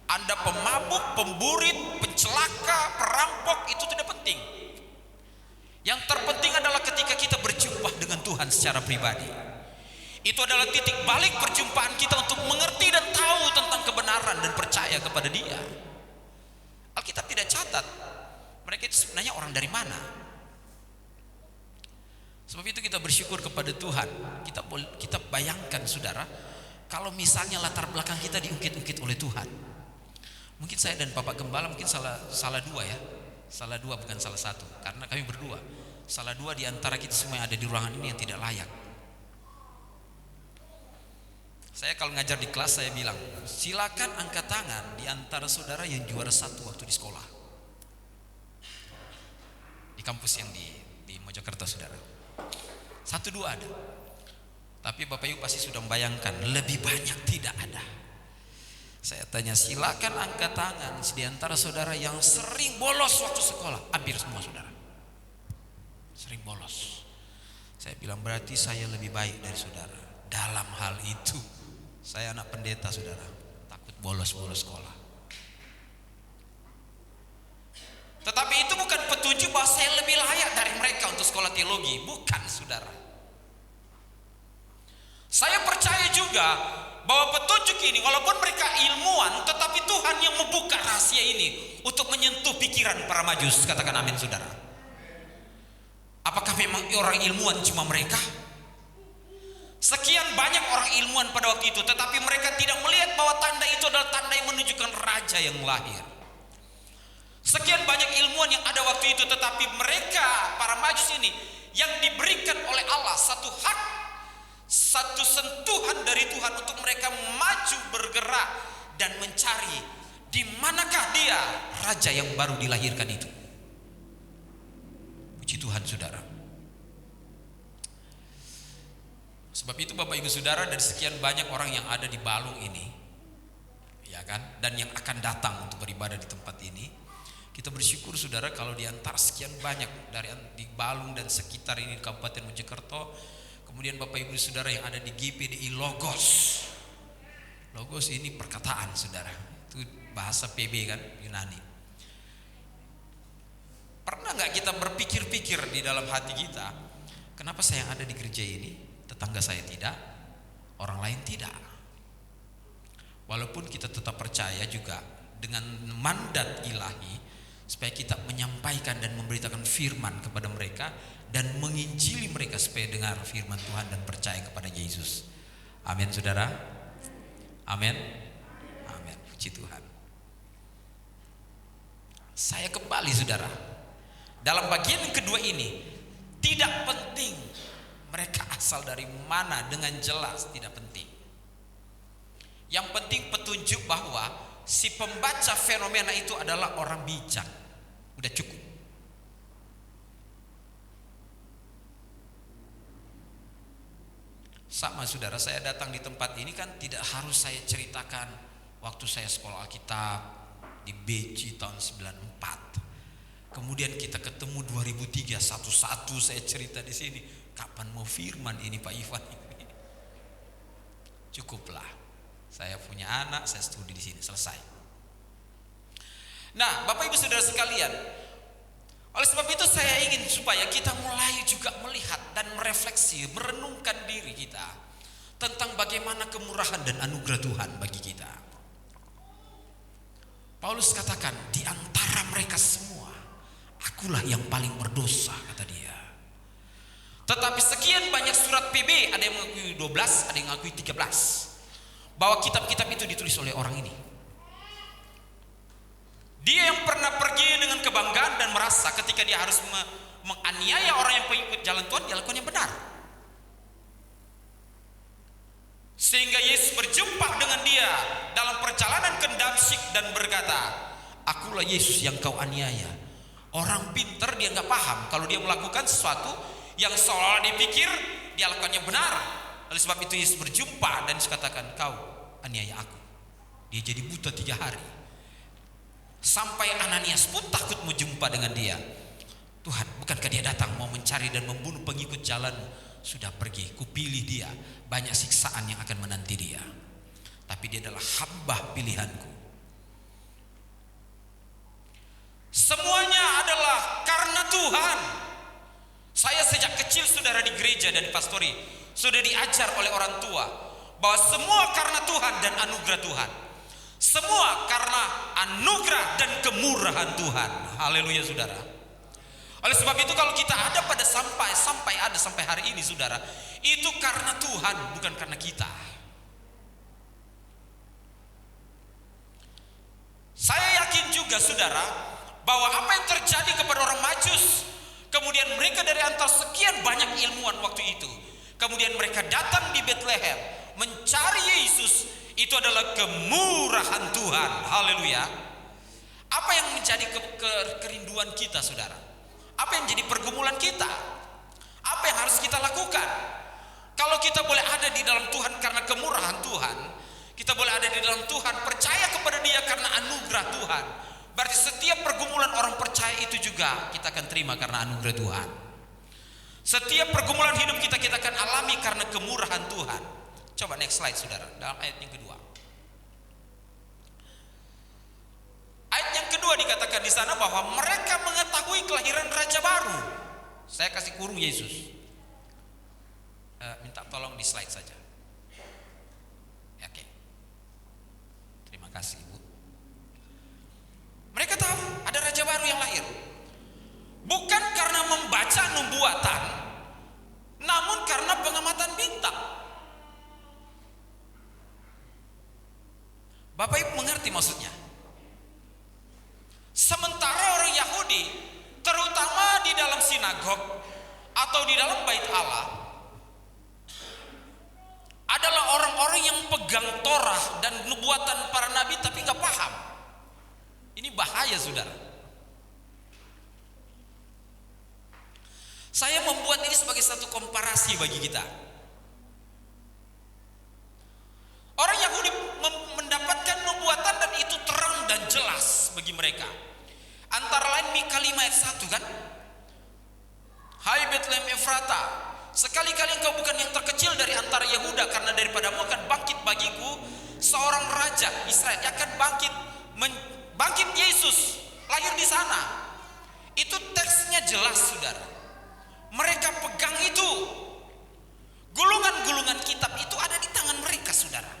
Anda pemabuk, pemburit, pencelaka, perampok, itu tidak penting. Yang terpenting adalah ketika kita berjumpa dengan Tuhan secara pribadi. Itu adalah titik balik perjumpaan kita untuk mengerti dan tahu tentang kebenaran dan percaya kepada Dia. Alkitab tidak catat mereka itu sebenarnya orang dari mana. Sebab itu kita bersyukur kepada Tuhan. Kita bayangkan saudara, kalau misalnya latar belakang kita diungkit-ungkit oleh Tuhan. Mungkin saya dan Bapak Gembala mungkin salah dua ya. Salah dua bukan salah satu, karena kami berdua. Salah dua di antara kita semua yang ada di ruangan ini yang tidak layak. Saya kalau ngajar di kelas saya bilang, silakan angkat tangan di antara saudara yang juara satu waktu di sekolah. Di kampus yang di Mojokerto saudara. 1-2 ada. Tapi Bapak Ibu pasti sudah membayangkan lebih banyak tidak ada. Saya tanya, silakan angkat tangan di antara saudara yang sering bolos waktu sekolah. Hampir semua saudara sering bolos. Saya bilang berarti saya lebih baik dari saudara. Dalam hal itu saya anak pendeta saudara, takut bolos sekolah. Tetapi itu bukan petunjuk bahwa saya lebih layak dari mereka untuk sekolah teologi. Bukan saudara. Saya percaya juga bahwa petunjuk ini walaupun mereka ilmuwan, tetapi Tuhan yang membuka rahasia ini untuk menyentuh pikiran para majus. Katakan amin saudara. Apakah memang orang ilmuwan cuma mereka? Sekian banyak orang ilmuwan pada waktu itu, tetapi mereka tidak melihat bahwa tanda itu adalah tanda yang menunjukkan raja yang lahir. Sekian banyak ilmuwan yang ada waktu itu, tetapi mereka, para majus ini, yang diberikan oleh Allah satu hak, satu sentuhan dari Tuhan untuk mereka maju bergerak dan mencari di manakah dia raja yang baru dilahirkan itu. Puji Tuhan saudara. Sebab itu Bapak Ibu Saudara, dari sekian banyak orang yang ada di Balung ini, ya kan, dan yang akan datang untuk beribadah di tempat ini, kita bersyukur saudara kalau di antara sekian banyak dari di Balung dan sekitar ini di Kabupaten Mojokerto, kemudian Bapak Ibu Saudara yang ada di GPDI Logos. Logos ini perkataan saudara, itu bahasa PB kan, Yunani. Pernah nggak kita berpikir-pikir di dalam hati kita, kenapa saya ada di gereja ini? Tetangga saya tidak, orang lain tidak. Walaupun kita tetap percaya juga dengan mandat ilahi supaya kita menyampaikan dan memberitakan firman kepada mereka dan menginjili mereka supaya dengar firman Tuhan dan percaya kepada Yesus. Amin saudara. Amin. Amin. Puji Tuhan. Saya kembali saudara. Dalam bagian yang kedua ini, tidak penting mereka asal dari mana, dengan jelas tidak penting. Yang penting petunjuk bahwa si pembaca fenomena itu adalah orang bijak. Udah cukup. Sama saudara, saya datang di tempat ini kan tidak harus saya ceritakan waktu saya sekolah Alkitab di BC tahun 94. Kemudian kita ketemu 2003, satu-satu saya cerita di sini. Kapan mau firman ini Pak Ivan ini? Cukuplah. Saya punya anak, saya studi di sini, selesai. Nah, Bapak Ibu Saudara sekalian, oleh sebab itu saya ingin supaya kita mulai juga melihat dan merefleksi, merenungkan diri kita tentang bagaimana kemurahan dan anugerah Tuhan bagi kita. Paulus katakan, di antara mereka semua, akulah yang paling berdosa, kata dia. Tetapi sekian banyak surat PB, ada yang mengakui 12, ada yang mengakui 13, bahwa kitab-kitab itu ditulis oleh orang ini. Dia yang pernah pergi dengan kebanggaan dan merasa ketika dia harus menganiaya orang yang pengikut jalan Tuhan, dia lakukan yang benar. Sehingga Yesus berjumpa dengan dia dalam perjalanan ke Damsyik dan berkata, akulah Yesus yang kau aniaya. Orang pintar dia nggak paham kalau dia melakukan sesuatu yang seolah dipikir dia lakukan yang benar. Oleh sebab itu Yesus berjumpa dan Yesus katakan, kau aniaya aku. Dia jadi buta 3 hari. Sampai Ananias pun takut mau jumpa dengan dia. Tuhan, bukankah dia datang mau mencari dan membunuh pengikut jalanmu? Sudah pergi, kupilih dia. Banyak siksaan yang akan menanti dia, tapi dia adalah hamba pilihanku. Semuanya adalah karena Tuhan. Saya sejak kecil saudara di gereja dan di pastori sudah diajar oleh orang tua bahwa semua karena Tuhan dan anugerah Tuhan. Semua karena anugerah dan kemurahan Tuhan. Haleluya saudara. Oleh sebab itu kalau kita ada pada sampai hari ini saudara, itu karena Tuhan, bukan karena kita. Saya yakin juga saudara bahwa apa yang terjadi kepada orang Majus, kemudian mereka dari antara sekian banyak ilmuwan waktu itu, kemudian mereka datang di Bethlehem mencari Yesus, itu adalah kemurahan Tuhan. Haleluya. Apa yang menjadi kerinduan kita saudara? Apa yang menjadi pergumulan kita? Apa yang harus kita lakukan? Kalau kita boleh ada di dalam Tuhan karena kemurahan Tuhan, kita boleh ada di dalam Tuhan, percaya kepada Dia karena anugerah Tuhan, berarti setiap pergumulan orang percaya itu juga kita akan terima karena anugerah Tuhan. Setiap pergumulan hidup kita akan alami karena kemurahan Tuhan. Coba next slide saudara, dalam ayat yang kedua. Ayat yang kedua dikatakan di sana bahwa mereka mengetahui kelahiran Raja baru. Saya kasih kurung Yesus. Minta tolong di slide saja. Oke. Terima kasih Ibu. Mereka tahu ada Raja baru yang lahir. Bukan karena membaca nubuatan, namun karena pengamatan bintang. Bapak Ibu mengerti maksudnya? Sementara orang Yahudi, terutama di dalam sinagog atau di dalam bait Allah, adalah orang-orang yang pegang Torah dan nubuatan para nabi tapi nggak paham. Ini bahaya saudara. Saya membuat ini sebagai satu komparasi bagi kita. Orang Yahudi mendapatkan nubuatan dan itu terang dan jelas bagi mereka. Antara lain Mika 5 ayat 1 kan? Hai Bethlehem Efrata, sekali-kali engkau bukan yang terkecil dari antara Yehuda, karena daripadamu akan bangkit bagiku seorang raja Israel. Akan bangkit Yesus, lahir di sana. Itu teksnya jelas saudara. Mereka pegang itu. Gulungan-gulungan kitab itu ada di tangan mereka saudara.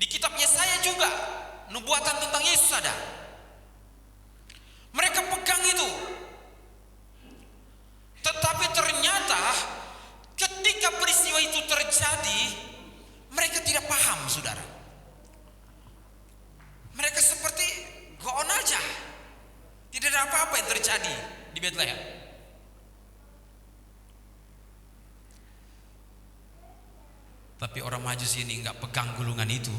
Di kitab Yesaya juga nubuatan tentang Yesus ada. Mereka pegang itu. Tetapi ternyata ketika peristiwa itu terjadi, mereka tidak paham saudara. Mereka seperti go on aja. Tidak ada apa-apa yang terjadi di Bethlehem. Tapi orang Majus ini nggak pegang gulungan itu,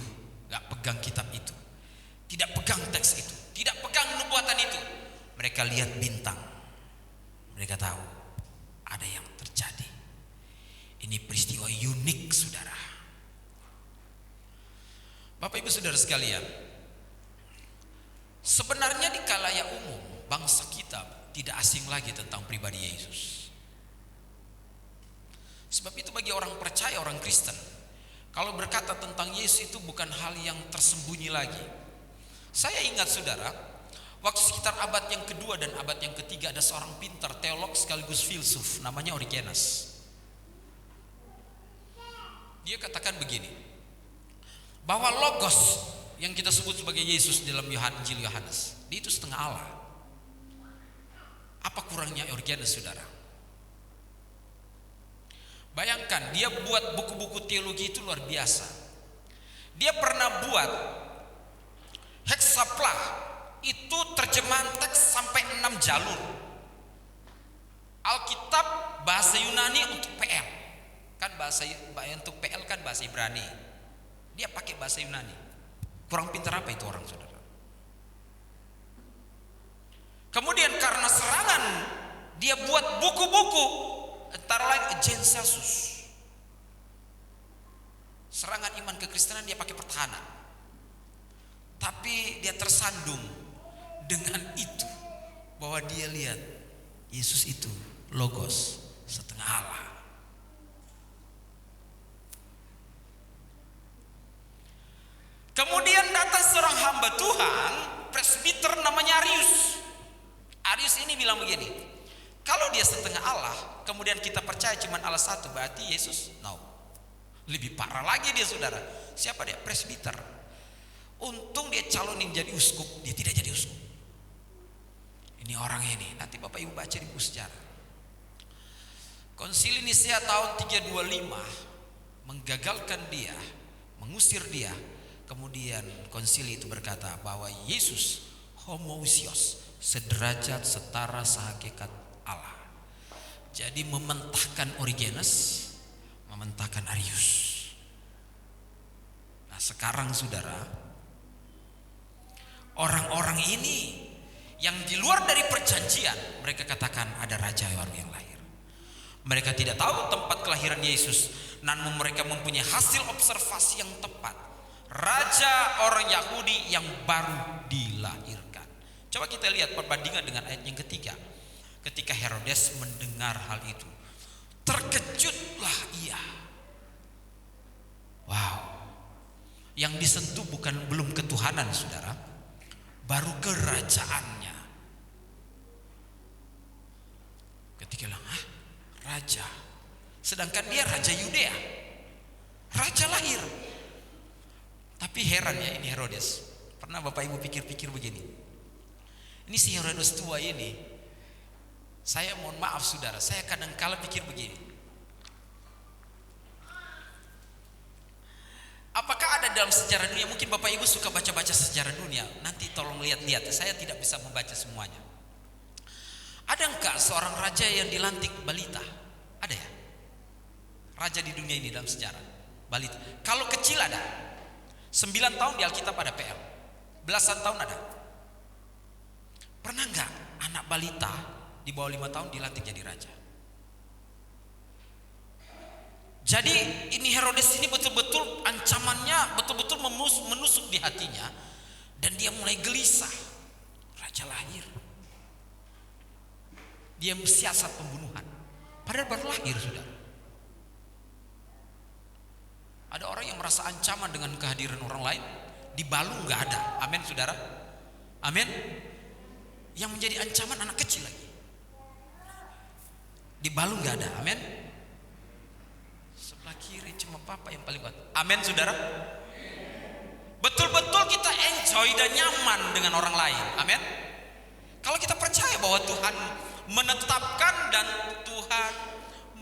nggak pegang kitab itu, tidak pegang teks itu, tidak pegang nubuatan itu. Mereka lihat bintang, mereka tahu ada yang terjadi. Ini peristiwa unik saudara. Bapak Ibu saudara sekalian, sebenarnya di khalayak umum bangsa kita tidak asing lagi tentang pribadi Yesus. Sebab itu bagi orang percaya, orang Kristen, kalau berkata tentang Yesus itu bukan hal yang tersembunyi lagi. Saya ingat saudara, waktu sekitar abad yang kedua dan abad yang ketiga ada seorang pintar teolog sekaligus filsuf namanya Origenes. Dia katakan begini, bahwa logos yang kita sebut sebagai Yesus dalam Injil Yohanes, dia itu setengah Allah. Apa kurangnya Origenes saudara? Bayangkan, dia buat buku-buku teologi itu luar biasa. Dia pernah buat Hexapla, itu terjemahan teks sampai 6 jalur. Alkitab bahasa Yunani untuk PL. Kan bahasa untuk PL kan bahasa Ibrani. Dia pakai bahasa Yunani. Kurang pintar apa itu orang saudara? Kemudian karena serangan, dia buat buku-buku. Antara lain Gen Celsus. Serangan iman kekristenan dia pakai pertahanan. Tapi dia tersandung dengan itu, bahwa dia lihat Yesus itu Logos, setengah Allah. Kemudian datang seorang hamba Tuhan, presbiter namanya Arius. Arius ini bilang begini, kalau dia setengah Allah, kemudian kita percaya cuma Allah satu, berarti Yesus? No. Lebih parah lagi dia, saudara. Siapa dia? Presbiter. Untung dia calonin jadi uskup, dia tidak jadi uskup. Ini orang ini, nanti Bapak Ibu baca di buku sejarah. Konsili Nisea tahun 325 menggagalkan dia, mengusir dia. Kemudian konsili itu berkata bahwa Yesus homoousios, sederajat, setara, sehakikat Allah. Jadi mementahkan Origenes, mementahkan Arius. Nah sekarang saudara, orang-orang ini yang di luar dari perjanjian, mereka katakan ada raja baru yang lahir. Mereka tidak tahu tempat kelahiran Yesus, namun mereka mempunyai hasil observasi yang tepat. Raja orang Yahudi yang baru dilahirkan. Coba kita lihat perbandingan dengan ayat yang ketiga. Ketika Herodes mendengar hal itu, terkejutlah ia. Wow. Yang disentuh belum ketuhanan, saudara, baru kerajaannya. Ketika bilang, raja, sedangkan dia raja Yudea, raja lahir. Tapi heran ya, ini Herodes. Pernah Bapak Ibu pikir-pikir begini, ini si Herodes tua ini, saya mohon maaf saudara, saya kadang-kala pikir begini, apakah ada dalam sejarah dunia, mungkin Bapak Ibu suka baca-baca sejarah dunia, nanti tolong lihat-lihat, saya tidak bisa membaca semuanya. Ada enggak seorang raja yang dilantik balita? Ada ya? Raja di dunia ini dalam sejarah balita. Kalau kecil ada, 9 tahun di Alkitab ada PL, belasan tahun ada. Pernah enggak anak balita di bawah 5 tahun dilantik jadi raja? Jadi ini Herodes ini betul-betul ancamannya betul-betul menusuk di hatinya, dan dia mulai gelisah. Raja lahir, dia siasat pembunuhan, padahal baru lahir, saudara. Ada orang yang merasa ancaman dengan kehadiran orang lain, di Balu nggak ada, amin saudara, amin. Yang menjadi ancaman anak kecil lagi, di Balu nggak ada, amin. Sebelah kiri cuma papa yang paling kuat, amin saudara. Betul-betul kita enjoy dan nyaman dengan orang lain, amin. Kalau kita percaya bahwa Tuhan menetapkan dan Tuhan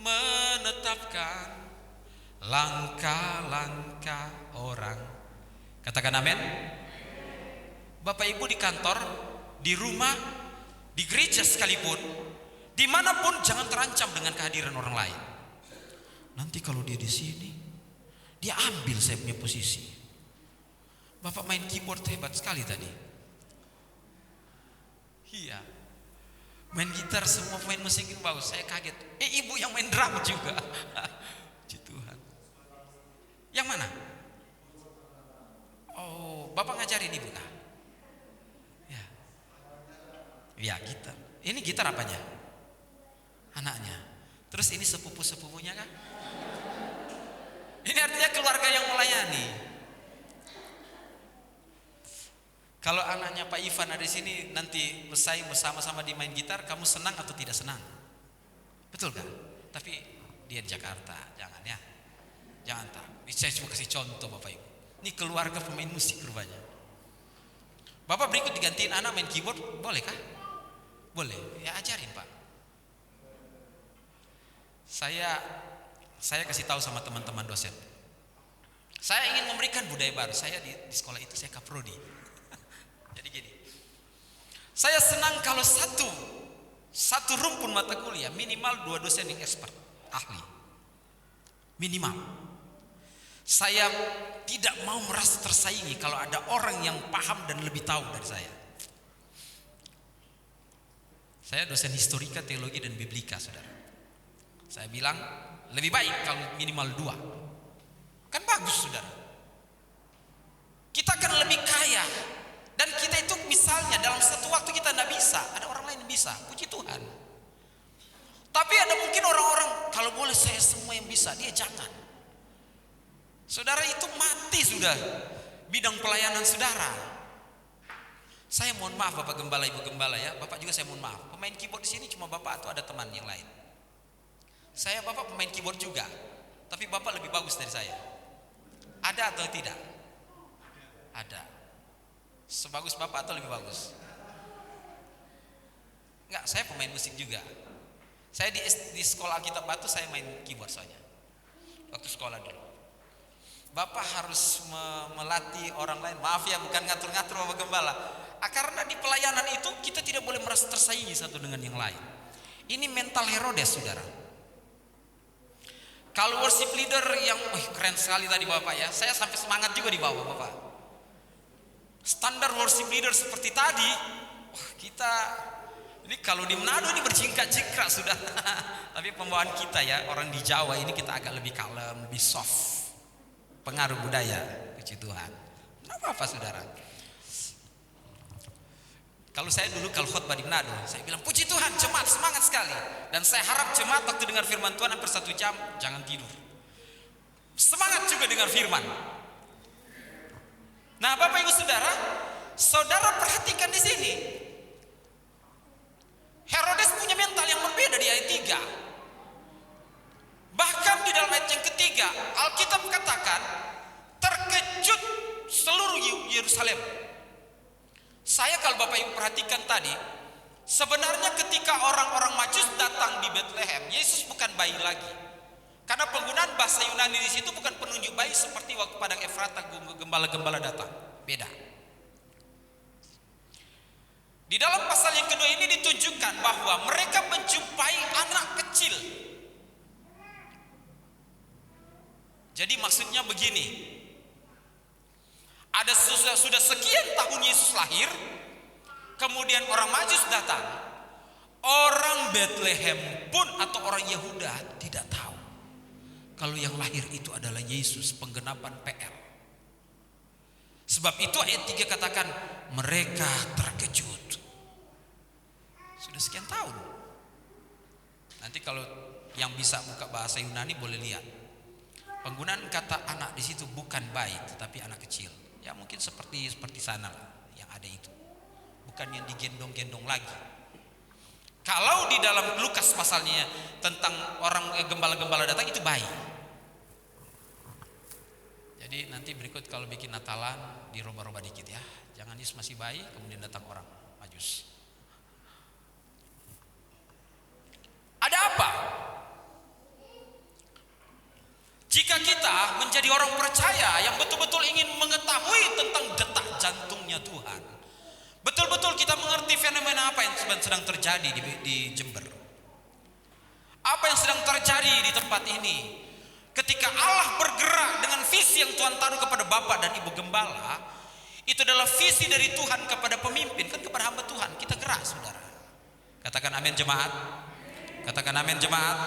menetapkan langkah-langkah orang, katakan amin. Bapak Ibu di kantor, di rumah, di gereja sekalipun, dimanapun jangan terancam dengan kehadiran orang lain. Nanti kalau dia di sini, dia ambil saya punya posisi. Bapak main keyboard hebat sekali tadi. Iya, main gitar, semua main musik bagus. Saya kaget. Ibu yang main drum juga. Puji Tuhan. Yang mana? Oh, Bapak ngajarin ibu kah? Ya. Ya, gitar. Ini gitar apanya? Anaknya. Terus ini sepupu-sepupunya kah? Ini artinya keluarga yang melayani. Kalau anaknya Pak Ivan ada di sini, nanti selesai bersama-sama di main gitar, kamu senang atau tidak senang? Betul kan? Tapi dia di Jakarta, jangan ya. Jangan tak. Saya cuma kasih contoh Bapak Ibu. Ini keluarga pemain musik rupanya. Bapak berikut digantiin anak main keyboard, boleh kah? Boleh. Ya ajarin Pak. Saya kasih tahu sama teman-teman dosen. Saya ingin memberikan budaya baru. Saya di sekolah itu saya kaprodi. Jadi gini. Saya senang kalau satu rumpun mata kuliah minimal 2 dosen yang expert, ahli. Minimal. Saya tidak mau merasa tersaingi kalau ada orang yang paham dan lebih tahu dari saya. Saya dosen historika, teologi dan biblika, saudara. Saya bilang lebih baik kalau minimal 2. Kan bagus, saudara. Kita akan lebih kaya Dan kita itu misalnya dalam satu waktu kita tidak bisa, ada orang lain yang bisa, puji Tuhan. Tapi ada mungkin orang-orang, kalau boleh saya semua yang bisa, dia jangan. Saudara, itu mati sudah bidang pelayanan saudara. Saya mohon maaf Bapak Gembala, Ibu Gembala ya, Bapak juga saya mohon maaf. Pemain keyboard di sini cuma Bapak atau ada teman yang lain? Saya Bapak pemain keyboard juga, tapi Bapak lebih bagus dari saya. Ada atau tidak? Ada. Sebagus Bapak atau lebih bagus? Enggak, saya pemain musik juga. Saya di sekolah Alkitab Batu saya main keyboard soalnya. Waktu sekolah dulu. Bapak harus melatih orang lain. Maaf ya, bukan ngatur-ngatur Bapak Gembala. Karena di pelayanan itu kita tidak boleh merasa tersaingi satu dengan yang lain. Ini mental Herodes, saudara. Kalau worship leader yang keren sekali tadi Bapak ya, saya sampai semangat juga di bawah Bapak. Standar worship leader seperti tadi, kita ini kalau di Manado ini berjingkrak-jingkrak sudah. Tapi pembawaan kita ya, orang di Jawa ini kita agak lebih kalem, lebih soft. Pengaruh budaya, puji Tuhan. Kenapa apa saudara? Kalau saya dulu kalau khotbah di Manado, saya bilang puji Tuhan, jemaat semangat sekali. Dan saya harap jemaat waktu dengar firman Tuhan hampir 1 jam jangan tidur. Semangat juga dengar firman. Nah, Bapak Ibu Saudara, saudara perhatikan di sini. Herodes punya mental yang berbeda di ayat 3. Bahkan di dalam ayat yang ketiga, Alkitab katakan terkejut seluruh Yerusalem. Saya kalau Bapak Ibu perhatikan tadi, sebenarnya ketika orang-orang Majus datang di Bethlehem, Yesus bukan bayi lagi. Karena penggunaan bahasa Yunani di situ bukan penunjuk bayi seperti waktu padang Efrata gembala-gembala datang. Beda. Di dalam pasal yang kedua ini ditunjukkan bahwa mereka menjumpai anak kecil. Jadi maksudnya begini. Ada sudah sekian tahun Yesus lahir, kemudian orang Majus datang. Orang Bethlehem pun atau orang Yehuda tidak tahu kalau yang lahir itu adalah Yesus, penggenapan PL. Sebab itu ayat 3 katakan mereka terkejut. Sudah sekian tahun. Nanti kalau yang bisa buka bahasa Yunani boleh lihat. Penggunaan kata anak di situ bukan bayi tetapi anak kecil. Ya mungkin seperti sana yang ada itu. Bukan yang digendong-gendong lagi. Kalau di dalam Lukas pasalnya tentang orang gembala-gembala datang itu bayi. Jadi nanti berikut kalau bikin Natalan dirubah-rubah dikit ya. Jangan Yesus masih bayi kemudian datang orang Majus. Ada apa? Jika kita menjadi orang percaya yang betul-betul ingin mengetahui tentang detak jantungnya Tuhan, betul-betul kita mengerti fenomena apa yang sedang terjadi di Jember. Apa yang sedang terjadi di tempat ini? Ketika Allah bergerak dengan visi yang Tuhan taruh kepada Bapak dan Ibu Gembala, itu adalah visi dari Tuhan kepada pemimpin, kan kepada hamba Tuhan. Kita gerak, saudara. Katakan amin jemaat. Katakan amin jemaat.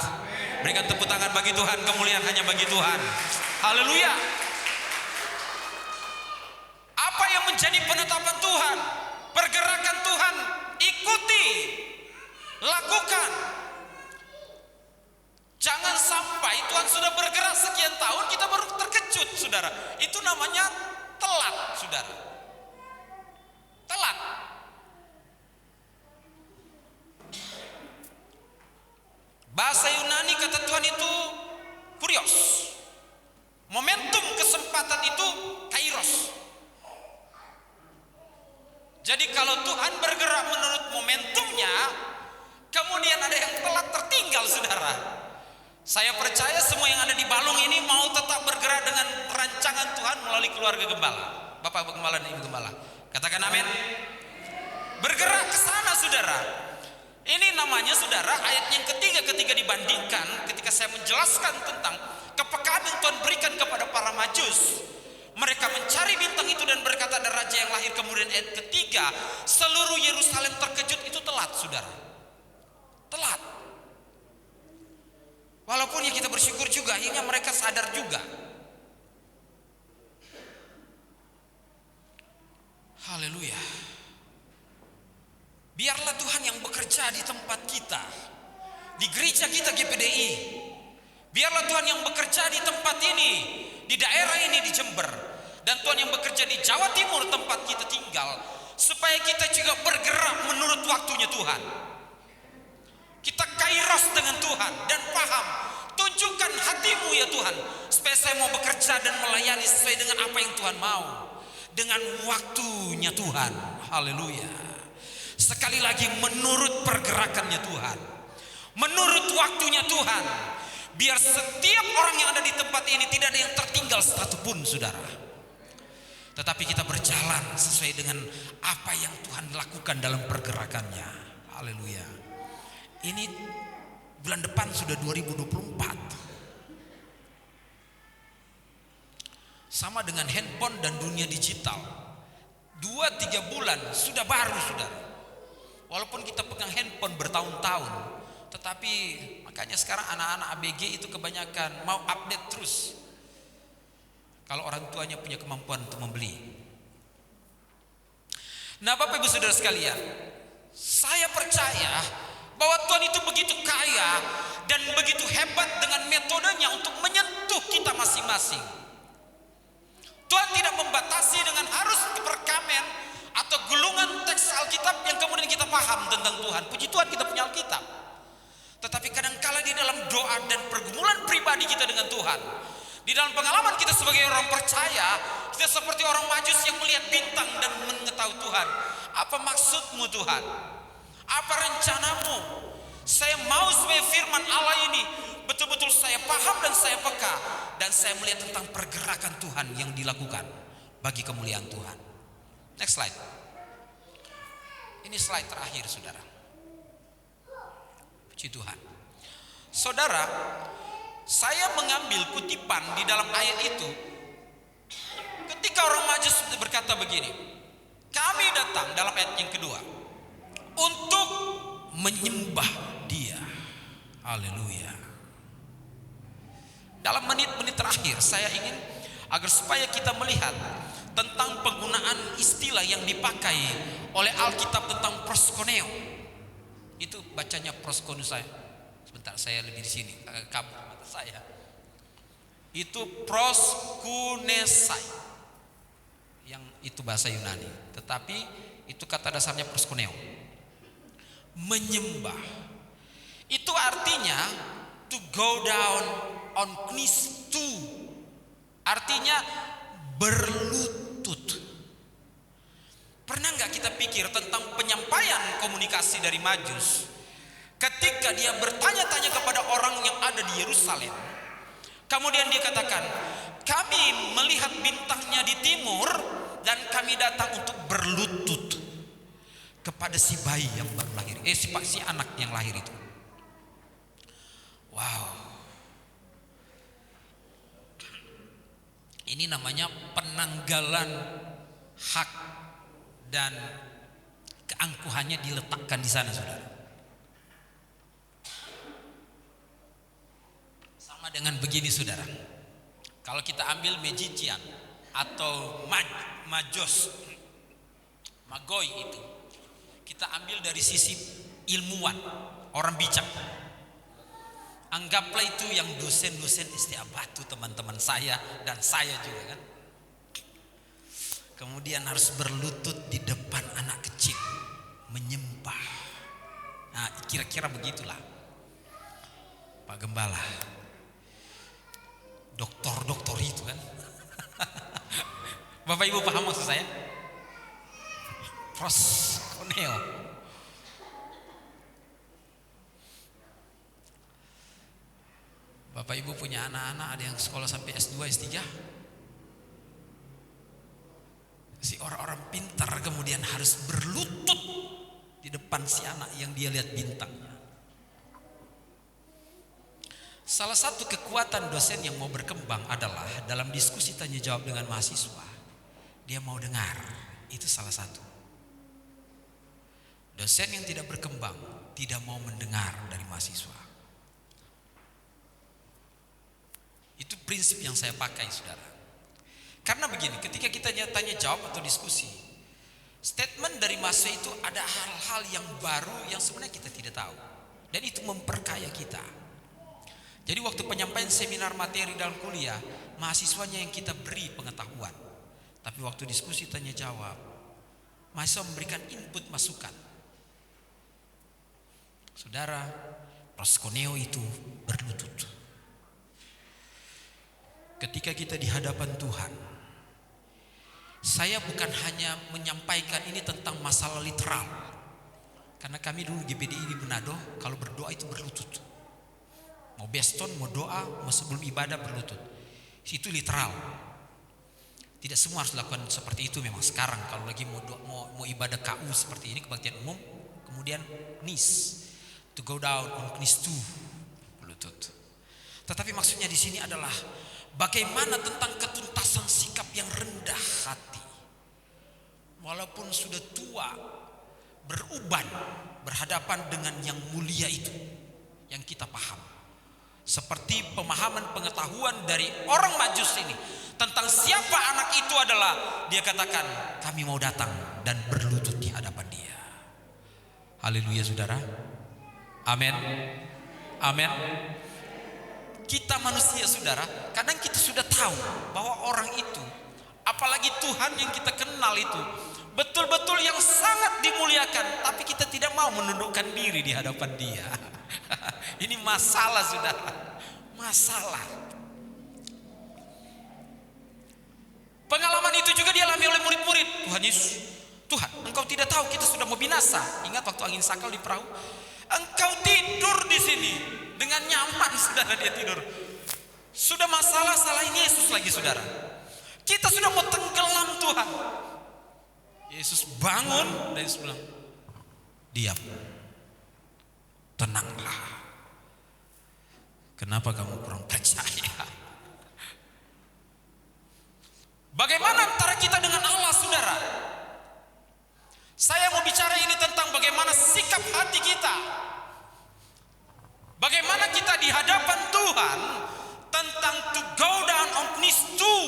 Berikan tepuk tangan bagi Tuhan, kemuliaan hanya bagi Tuhan. Haleluya. Apa yang menjadi penetapan Tuhan? Pergerakan Tuhan, ikuti, lakukan. Jangan sampai Tuhan sudah bergerak sekian tahun kita baru terkejut, saudara. Itu namanya telat, saudara. Telat. Bahasa Yunani kata Tuhan itu kurios. Momentum kesempatan itu kairos. Jadi kalau Tuhan bergerak menurut momentumnya, kemudian ada yang telat tertinggal, saudara. Saya percaya semua yang ada di Balong ini mau tetap bergerak dengan rancangan Tuhan melalui keluarga gembala. Bapak Gembala dan Ibu Gembala. Katakan amin. Bergerak ke sana, saudara. Ini namanya, saudara, ayat yang ketiga ketika dibandingkan, ketika saya menjelaskan tentang kepekaan yang Tuhan berikan kepada para Majus. Mereka mencari bintang itu dan berkata ada raja yang lahir. Kemudian ayat ketiga, seluruh Yerusalem terkejut. Itu telat, saudara. Telat. Walaupun ya kita bersyukur juga, akhirnya mereka sadar juga. Haleluya. Biarlah Tuhan yang bekerja di tempat kita, di gereja kita GPDI. Biarlah Tuhan yang bekerja di tempat ini, di daerah ini, di Jember. Dan Tuhan yang bekerja di Jawa Timur tempat kita tinggal, supaya kita juga bergerak menurut waktunya Tuhan. Kita kairos dengan Tuhan dan paham. Tunjukkan hatimu ya Tuhan, supaya saya mau bekerja dan melayani sesuai dengan apa yang Tuhan mau, dengan waktunya Tuhan. Haleluya. Sekali lagi, menurut pergerakannya Tuhan, menurut waktunya Tuhan. Biar setiap orang yang ada di tempat ini tidak ada yang tertinggal satupun, saudara. Tetapi kita berjalan sesuai dengan apa yang Tuhan lakukan dalam pergerakannya. Haleluya. Ini bulan depan sudah 2024. Sama dengan handphone dan dunia digital. 2-3 bulan sudah baru, saudara. Walaupun kita pegang handphone bertahun-tahun, tetapi makanya sekarang anak-anak ABG itu kebanyakan mau update terus. Kalau orang tuanya punya kemampuan untuk membeli. Nah, Bapak Ibu Saudara sekalian, saya percaya bahwa Tuhan itu begitu kaya dan begitu hebat dengan metodenya untuk menyentuh kita masing-masing. Tuhan tidak membatasi dengan harus perkamen atau gulungan teks Alkitab yang kemudian kita paham tentang Tuhan. Puji Tuhan kita punya Alkitab. Tetapi kadangkala di dalam doa dan pergumulan pribadi kita dengan Tuhan, di dalam pengalaman kita sebagai orang percaya, kita seperti orang Majus yang melihat bintang dan mengetahui Tuhan. Apa maksudmu Tuhan? Apa rencanamu? Saya mau supaya firman Allah ini betul-betul saya paham dan saya peka, dan saya melihat tentang pergerakan Tuhan yang dilakukan bagi kemuliaan Tuhan. Next slide. Ini slide terakhir, saudara. Puji Tuhan. Saudara, saya mengambil kutipan di dalam ayat itu. Ketika orang Majus berkata begini, kami datang dalam ayat yang kedua untuk menyembah Dia. Haleluya. Dalam menit-menit terakhir saya ingin agar supaya kita melihat tentang penggunaan istilah yang dipakai oleh Alkitab tentang proskuneo. Itu bacanya proskuneo saya. Sebentar, saya lebih di sini, kabur mata saya. Itu proskunesai. Yang itu bahasa Yunani, tetapi itu kata dasarnya proskuneo. Menyembah. Itu artinya to go down on knees to. Artinya berlutut. Pernah nggak kita pikir tentang penyampaian komunikasi dari Majus ketika dia bertanya-tanya kepada orang yang ada di Yerusalem? Kemudian dia katakan, kami melihat bintangnya di timur dan kami datang untuk berlutut kepada si bayi yang baru lahir, si anak yang lahir itu. Wow. Ini namanya penanggalan hak dan keangkuhannya diletakkan di sana, saudara. Sama dengan begini, saudara. Kalau kita ambil magician atau majos, magoi itu, kita ambil dari sisi ilmuwan, orang bijak. Anggaplah itu yang dosen-dosen STA Batu, teman-teman saya dan saya juga kan. Kemudian harus berlutut di depan anak kecil, menyembah. Nah, kira-kira begitulah Pak Gembala, doktor itu kan. Bapak Ibu paham maksud saya? Proskuneo. Bapak Ibu punya anak-anak, ada yang sekolah sampai S2, S3. Si orang-orang pintar kemudian harus berlutut di depan si anak yang dia lihat bintangnya. Salah satu kekuatan dosen yang mau berkembang adalah dalam diskusi tanya jawab dengan mahasiswa, dia mau dengar. Itu salah satu. Dosen yang tidak berkembang tidak mau mendengar dari mahasiswa. Itu prinsip yang saya pakai, saudara. Karena begini, ketika kita tanya jawab atau diskusi, Statement dari masa itu ada hal-hal yang baru yang sebenarnya kita tidak tahu. Dan itu memperkaya kita. Jadi waktu penyampaian seminar materi dalam kuliah, mahasiswanya yang kita beri pengetahuan. Tapi waktu diskusi tanya jawab, mahasiswa memberikan input masukan. Saudara, proskuneo itu berlutut. Ketika kita di hadapan Tuhan, saya bukan hanya menyampaikan ini tentang masalah literal. Karena kami dulu GPDI di Manado, kalau berdoa itu berlutut. Mau beston, mau doa, mau sebelum ibadah berlutut. Itu literal. Tidak semua harus dilakukan seperti itu memang sekarang. Kalau lagi mau ibadah KU seperti ini, kebaktian umum, kemudian knees. To go down on knees too, berlutut. Tetapi maksudnya di sini adalah bagaimana tentang ketuntasan sikap yang rendah hati. Walaupun sudah tua, beruban, berhadapan dengan yang mulia itu, yang kita paham. Seperti pemahaman pengetahuan dari orang Majus ini tentang siapa anak itu adalah, dia katakan, kami mau datang dan berlutut di hadapan dia. Haleluya saudara. Amin. Amin. Kita manusia saudara, kadang kita sudah tahu bahwa orang itu, apalagi Tuhan yang kita kenal itu, betul-betul yang sangat dimuliakan, tapi kita tidak mau menundukkan diri di hadapan dia. Ini masalah saudara, masalah. Pengalaman itu juga dialami oleh murid-murid Tuhan Yesus. Tuhan, engkau tidak tahu kita sudah mau binasa. Ingat waktu angin sakal di perahu, engkau tidur di sini dengan nyaman, saudara, dia tidur. Sudah masalah salahin Yesus lagi saudara. Kita sudah mau tenggelam Tuhan. Yesus bangun dan Yesus bilang, diam, tenanglah. Kenapa kamu kurang percaya? Bagaimana antara kita dengan Allah saudara? Saya mau bicara ini tentang bagaimana sikap hati kita. Bagaimana kita di hadapan Tuhan tentang to go down on knees too.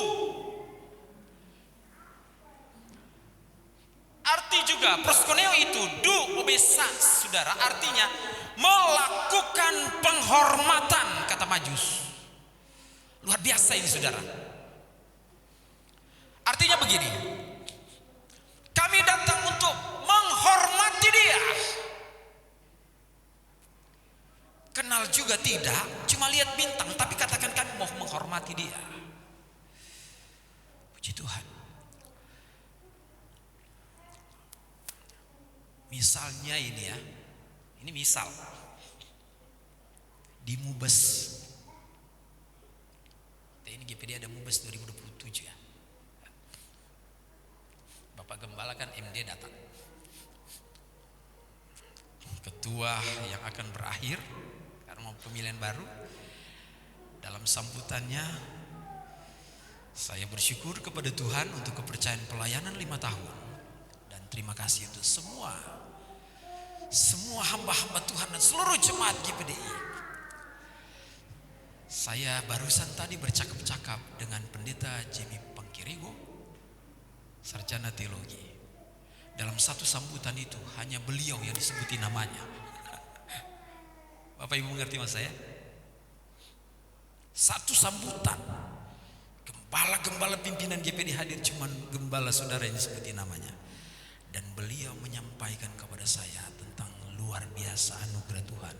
Arti juga proskuneo itu do obesas saudara, artinya melakukan penghormatan, kata Majus. Luar biasa ini saudara. Artinya begini, kami datang untuk menghormati dia. Kenal juga tidak, cuma lihat bintang, tapi katakan kami mau menghormati dia. Puji Tuhan. Misalnya ini ya, ini misal di Mubes, ini GPD ada Mubes 2027 ya. Bapak Gembala kan MD datang, ketua yang akan berakhir karena mau pemilihan baru. Dalam sambutannya, saya bersyukur kepada Tuhan untuk kepercayaan pelayanan 5 tahun, dan terima kasih untuk semua hamba-hamba Tuhan dan seluruh jemaat GPDI. Saya barusan tadi bercakap-cakap dengan pendeta Jimmy Pangkirigo, sarjana teologi. Dalam satu sambutan itu hanya beliau yang disebutin namanya. Bapak Ibu mengerti mas saya? Satu sambutan, gembala-gembala pimpinan GPD hadir, cuman gembala saudara yang disebutin namanya. Dan beliau menyampaikan kepada saya tentang luar biasa anugerah Tuhan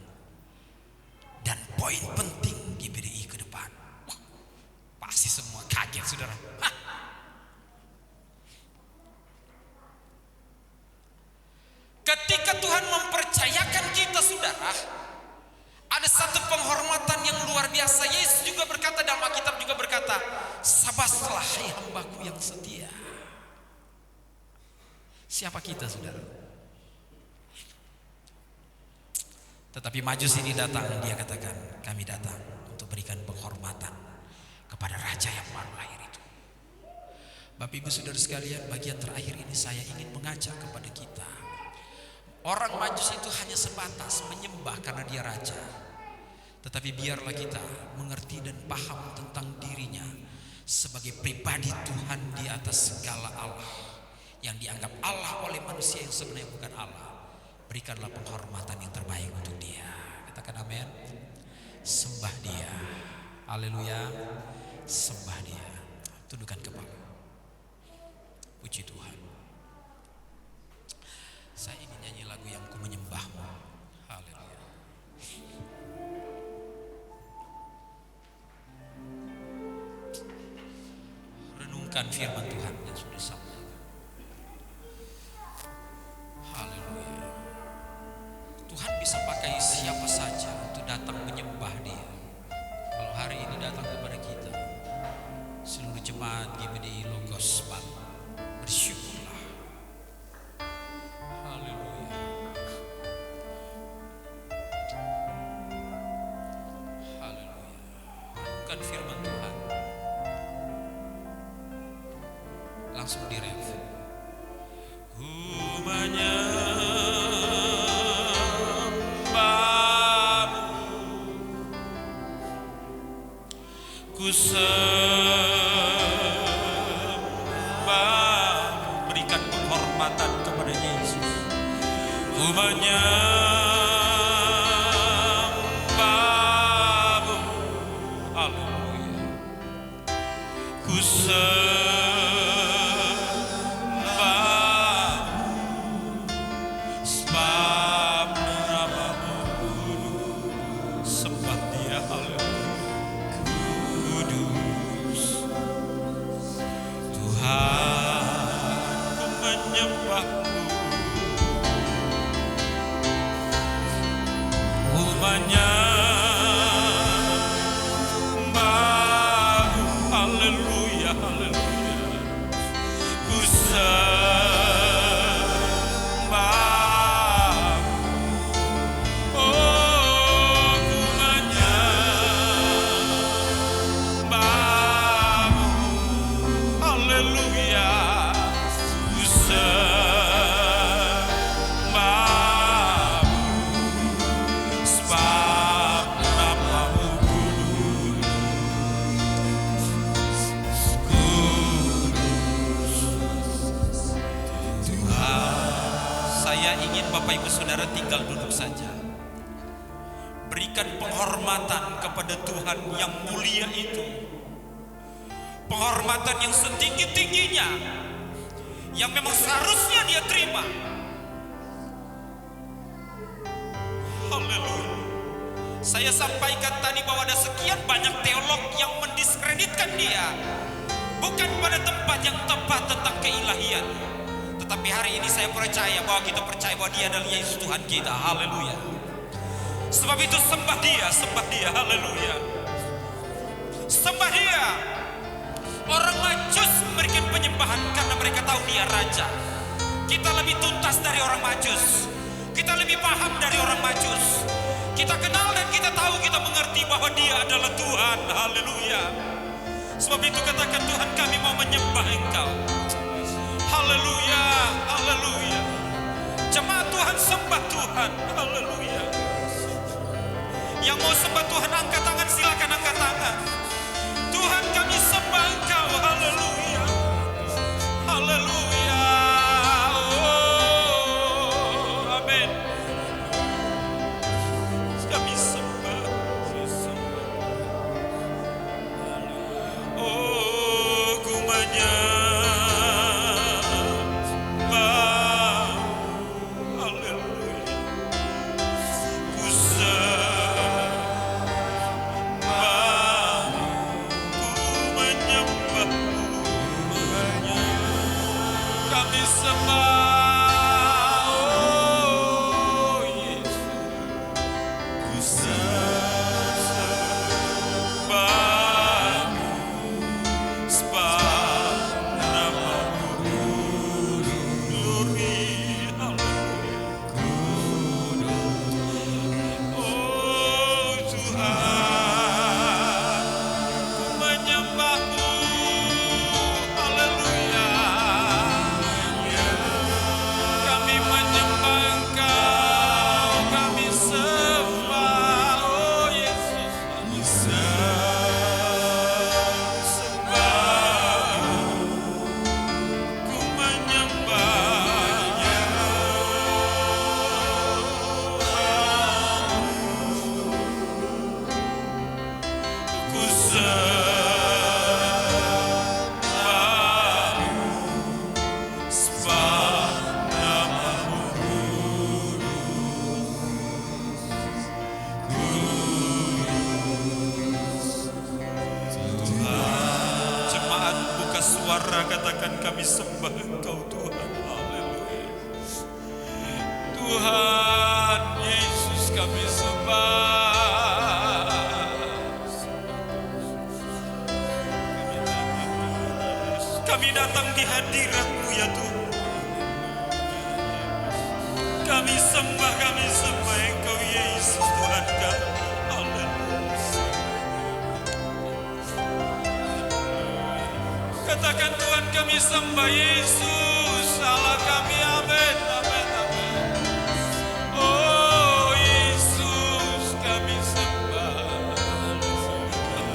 dan poin penting GPDI ke depan. Wah, pasti semua kaget saudara. Ketika Tuhan mempercayakan kita saudara, ada satu penghormatan yang luar biasa. Yesus juga berkata, dalam Alkitab juga berkata, sabaslah hai hambaku yang setia. Siapa kita saudara? Tetapi Majus ini datang, dia katakan, kami datang untuk berikan penghormatan kepada Raja yang baru lahir itu. Bapak Ibu saudara sekalian, bagian terakhir ini saya ingin mengajak kepada kita. Orang Majus itu hanya sebatas menyembah karena dia raja. Tetapi biarlah kita mengerti dan paham tentang dirinya sebagai pribadi Tuhan di atas segala Allah, yang dianggap Allah oleh manusia yang sebenarnya bukan Allah. Berikanlah penghormatan yang terbaik untuk dia. Katakan amin. Sembah dia. Haleluya. Sembah dia. Tundukkan kepala. Puji Tuhan. Saya ingin nyanyi lagu yang ku menyembahmu. Haleluya. Renungkan firman Tuhan yang sudah disampaikan. Haleluya. Tuhan bisa pakai siapa saja untuk datang menyembah dia. Kalau hari ini datang kepada kita, seluruh jemaat GBDI Logos Bandung, bersyukurlah. Haleluya. Haleluya. Renungkan firman Tuhan. Langsung diref. Ku menyembahmu, ku sembah. Berikan penghormatan kepada Yesus. Ku menyembahmu. Haleluya. Ku sembah. Sembah dia. Haleluya. Kudus Tuhan, ku menyembahmu, ku menyembahmu. Haleluya, haleluya. Ku ingin Bapak Ibu Saudara tinggal duduk saja. Berikan penghormatan kepada Tuhan yang mulia itu. Penghormatan yang setinggi-tingginya, yang memang seharusnya dia terima. Haleluya. Saya sampaikan tadi bahwa ada sekian banyak teolog yang mendiskreditkan dia, bukan pada tempat yang tepat tentang keilahian. Tetapi hari ini saya percaya bahwa kita percaya bahwa dia adalah Yesus Tuhan kita. Haleluya. Sebab itu sembah dia, sembah dia. Haleluya. Sembah dia. Orang Majus memberikan penyembahan karena mereka tahu dia raja. Kita lebih tuntas dari orang Majus. Kita lebih paham dari orang Majus. Kita kenal dan kita tahu, kita mengerti bahwa dia adalah Tuhan. Haleluya. Sebab itu katakan, Tuhan, kami mau menyembah Engkau. Haleluya, haleluya. Jemaat Tuhan, sembah Tuhan. Haleluya. Yang mau sembah Tuhan angkat tangan, silakan angkat tangan. Tuhan, kami sembah Engkau. Haleluya. Haleluya. Oh, amin. Kami sembah. Oh, ku menyembah. Kami menyembah Engkau, kami sembah. bersuara, katakan kami sembah Engkau Tuhan. Haleluya. Tuhan Yesus kami sembah. Kami datang di hadirat-Mu ya Tuhan. Kami sembah Engkau Yesus Tuhan kami. Katakan Tuhan kami sembah Yesus, Allah kami, amin, amin, amin. Oh Yesus kami sembah,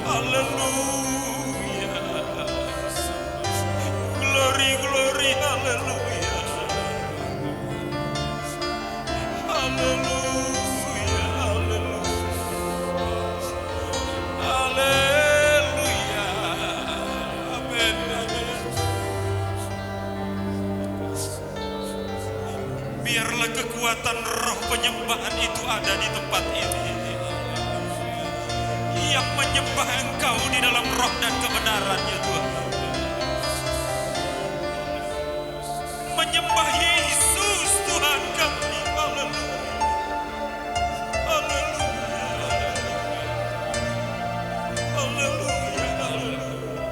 haleluya. Glory, glory, haleluya. Haleluya, haleluya. Haleluya. Amin, amin. Biarlah kekuatan roh penyembahan itu ada di tempat ini. Yang menyembah Engkau di dalam roh dan kebenaran ya Tuhan. Menyembah Yesus Tuhan kami. Haleluya. Haleluya. Haleluya. Haleluya.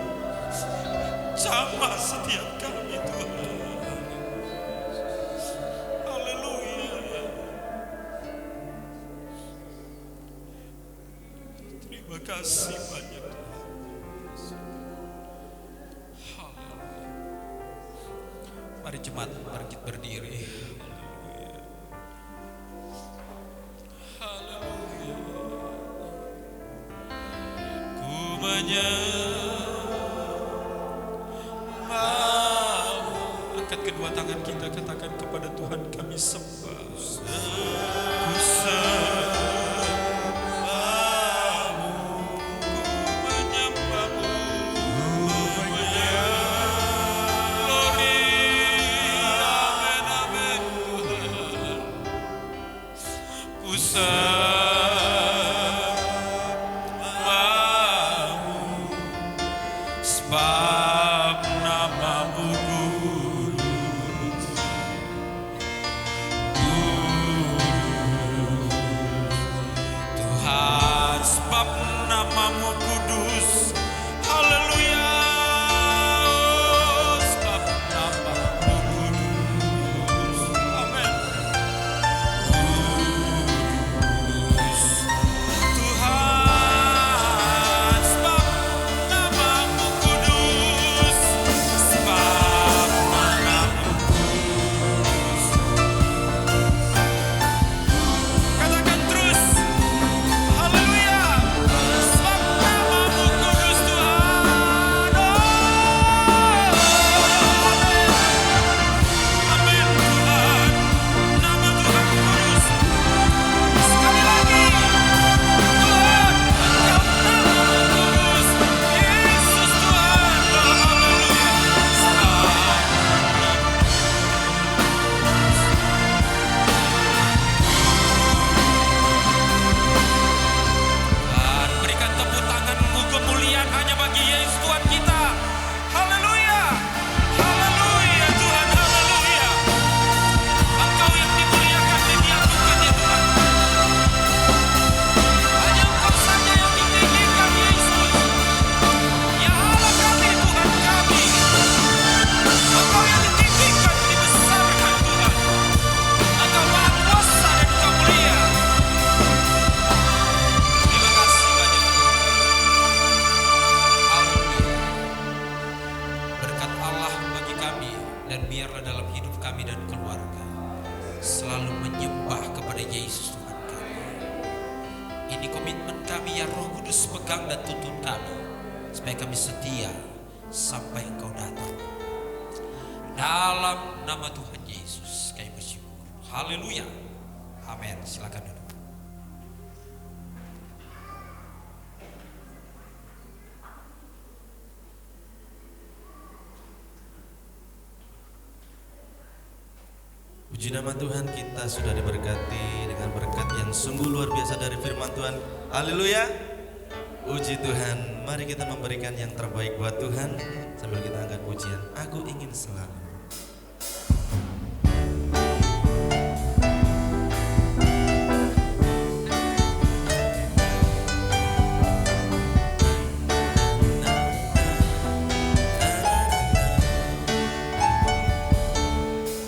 Jamah setiap kami Tuhan. Haleluya. Terima kasih banyak Tuhan. Haleluya. Mari jemaat bangkit berdiri. Haleluya. Ku menyembahmu. Angkat kedua tangan kita, katakan kepada Tuhan kami sembah. Ku sembahmu, ku menyembahmu, ku menyembahmu. Glory, amin, amin Tuhan. Ku sembahmu, sebab namamu kudus. Tuhan, sebab namamu kudus. Haleluya. Sebab namamu kudus. Amin. Kudus. Tuhan, sebab namamu kudus. Sebab namamu kudus. Katakan terus. Haleluya. Sebab namamu kudus Tuhan. Oh, amin Tuhan. Nama Tuhan kudus. Sekali lagi. Tuhan, Engkau namamu kudus. Yesus Tuhan. Haleluya. Tuhan, berikan tepuk tanganmu kemuliaan hanya bagi Yesus Tuhan kita. Haleluya. Haleluya Tuhan, haleluya. Engkau yang dimuliakan dan diagungkan ya Tuhan. Hanya Engkau saja yang ditinggikan Yesus. Ya Allah kami, Tuhan kami. Engkau yang ditinggikan, dibesarkan Tuhan. Engkau maha kuasa dan Engkau mulia. Terima kasih banyak Tuhan. Haleluya. Berkat Allah bagi kami, dan biarlah dalam hidup kami dan keluarga selalu menyembah kepada Yesus Tuhan kami. Ini komitmen kami ya Roh Kudus, pegang dan tuntun kami supaya kami setia sampai Engkau datang. Dalam nama Tuhan Yesus kami bersyukur. Haleluya. Amin. Silakan duduk. Puji nama Tuhan, kita sudah diberkati dengan berkat yang sungguh luar biasa dari firman Tuhan. Haleluya. Puji Tuhan, mari kita memberikan yang terbaik buat Tuhan sambil kita angkat pujian. Aku ingin selalu.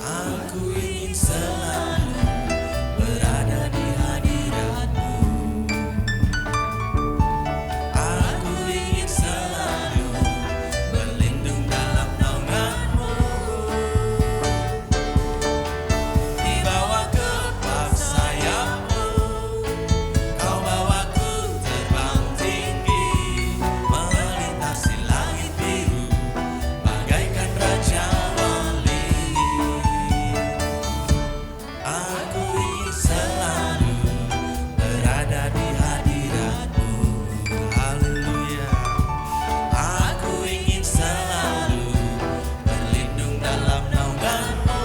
Aku ingin selalu berada di hadirat-Mu. Aku ingin selalu berlindung dalam naungan-Mu. Di bawah kepak sayap-Mu, Kau bawaku terbang tinggi, melintasi langit biru, bagaikan raja wali. Aku ingin selalu berada di hadirat-Mu. Haleluya. Aku ingin selalu berlindung dalam naungan-Mu.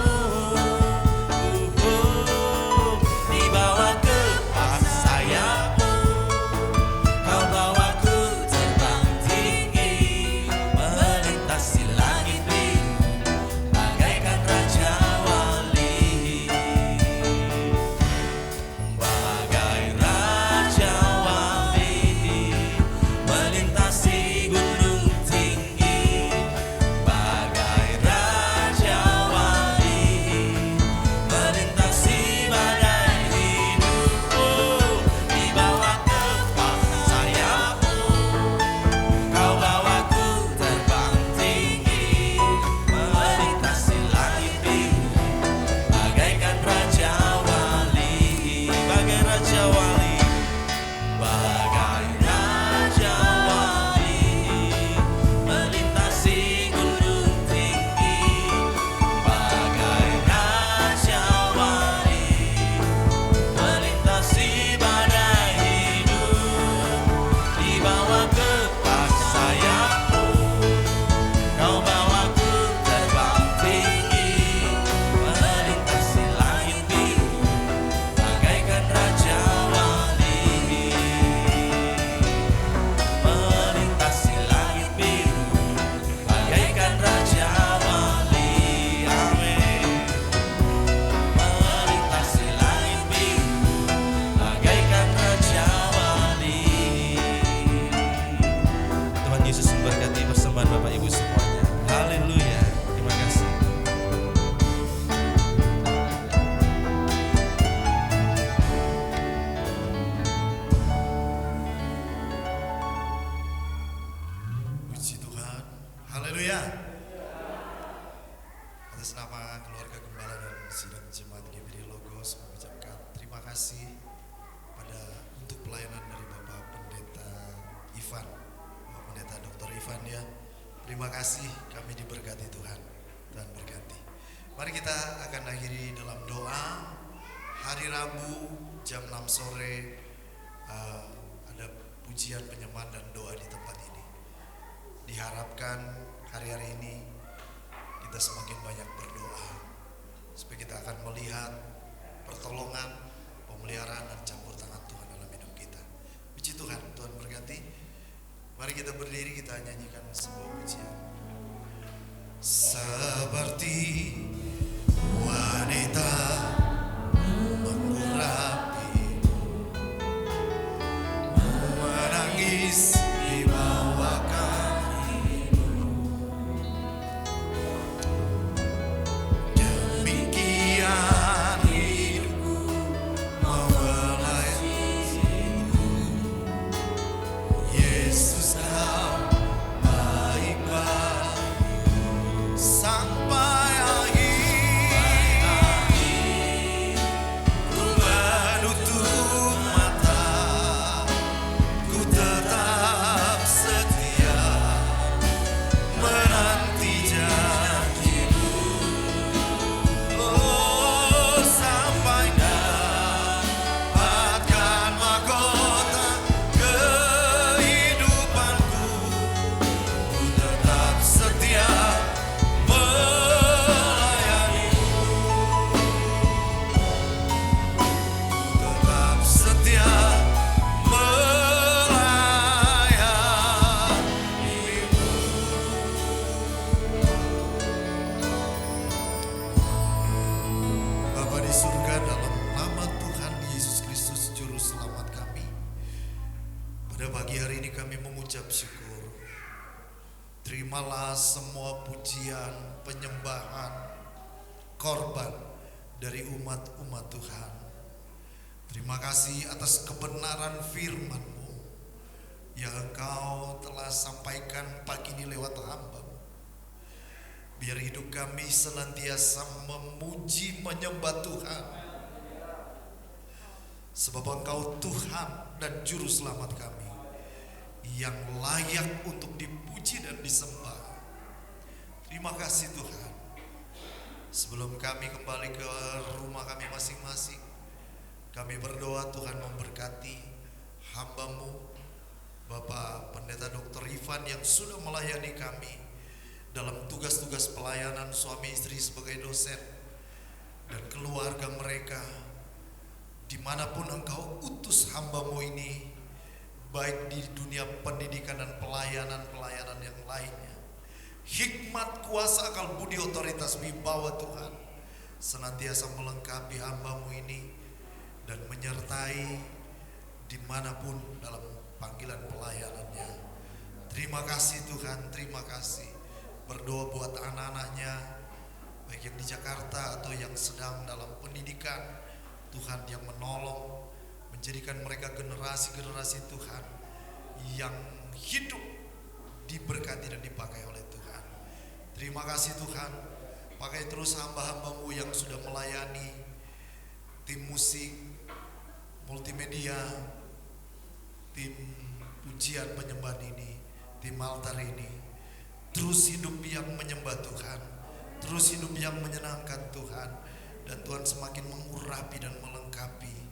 Di bawah kepak sayap-Mu, Kau bawaku terbang tinggi, melintasi langit biru, bagaikan raja wali. Bagai raja wali, melintasi gunung tinggi. Bagai raja wali, melintasi badai hidupku. Di bawah kepak sayap-Mu, Kau bawaku terbang tinggi, melintasi langit biru, bagaikan raja wali. Bagai raja wali, bagai raja wali, melintasi gunung tinggi. Bagai raja wali, melintasi badai hidup. Di bawah kepak sayap-Mu, Kau bawaku terbang tinggi, melintasi langit biru, bagaikan raja wali. Melintasi langit biru, bagaikan raja wali. Amin. Melintasi langit biru, bagaikan raja wali. Tuhan Yesus memberkati persembahan Bapak Ibu semuanya. Haleluya. Terima kasih. Puji Tuhan. Haleluya. Atas nama keluarga gembala dan sidang jemaat GBD Logos mengucapkan terima kasih untuk pelayanan dari Bapak Pendeta Ivan, Bapak Pendeta Dr. Ivan ya. Terima kasih, kami diberkati Tuhan. Tuhan berkati. Mari kita akan akhiri dalam doa. Hari Rabu jam 6 sore ada pujian penyembahan dan doa di tempat ini. Diharapkan hari-hari ini kita semakin banyak berdoa supaya kita akan melihat pertolongan, pemeliharaan dan campur tangan Tuhan dalam hidup kita. Puji Tuhan, Tuhan berkati. Mari kita berdiri, kita nyanyikan sebuah pujian. Seperti wanita mengurapi, menangis di bawah kakimu. Demikian hidupku melayanimu. Yesus kau baik bagiku sampai Pada pagi hari ini kami mengucap syukur. Terimalah semua pujian, penyembahan, korban dari umat-umat Tuhan. Terima kasih atas kebenaran firman-Mu yang Engkau telah sampaikan pagi ini lewat hamba-Mu. Biar hidup kami senantiasa memuji, menyembah Tuhan, sebab Engkau Tuhan dan Juru Selamat kami yang layak untuk dipuji dan disembah. Terima kasih Tuhan. Sebelum kami kembali ke rumah kami masing-masing, kami berdoa Tuhan memberkati hamba-Mu Bapak Pendeta Dr. Ivan yang sudah melayani kami dalam tugas-tugas pelayanan suami istri sebagai dosen, dan keluarga mereka dimanapun Engkau utus hamba-Mu ini, baik di dunia pendidikan dan pelayanan-pelayanan yang lainnya. Hikmat, kuasa, akal budi, otoritas, wibawa Tuhan senantiasa melengkapi hamba-Mu ini dan menyertai dimanapun dalam panggilan pelayanannya. Terima kasih Tuhan, terima kasih. Berdoa buat anak-anaknya, baik yang di Jakarta atau yang sedang dalam pendidikan, Tuhan yang menolong, menjadikan mereka generasi-generasi Tuhan yang hidup diberkati dan dipakai oleh Tuhan. Terima kasih Tuhan. Pakai terus hamba-hamba-Mu yang sudah melayani tim musik, multimedia, tim pujian penyembahan ini, tim altar ini. Terus hidup yang menyembah Tuhan, terus hidup yang menyenangkan Tuhan, dan Tuhan semakin mengurapi dan melengkapi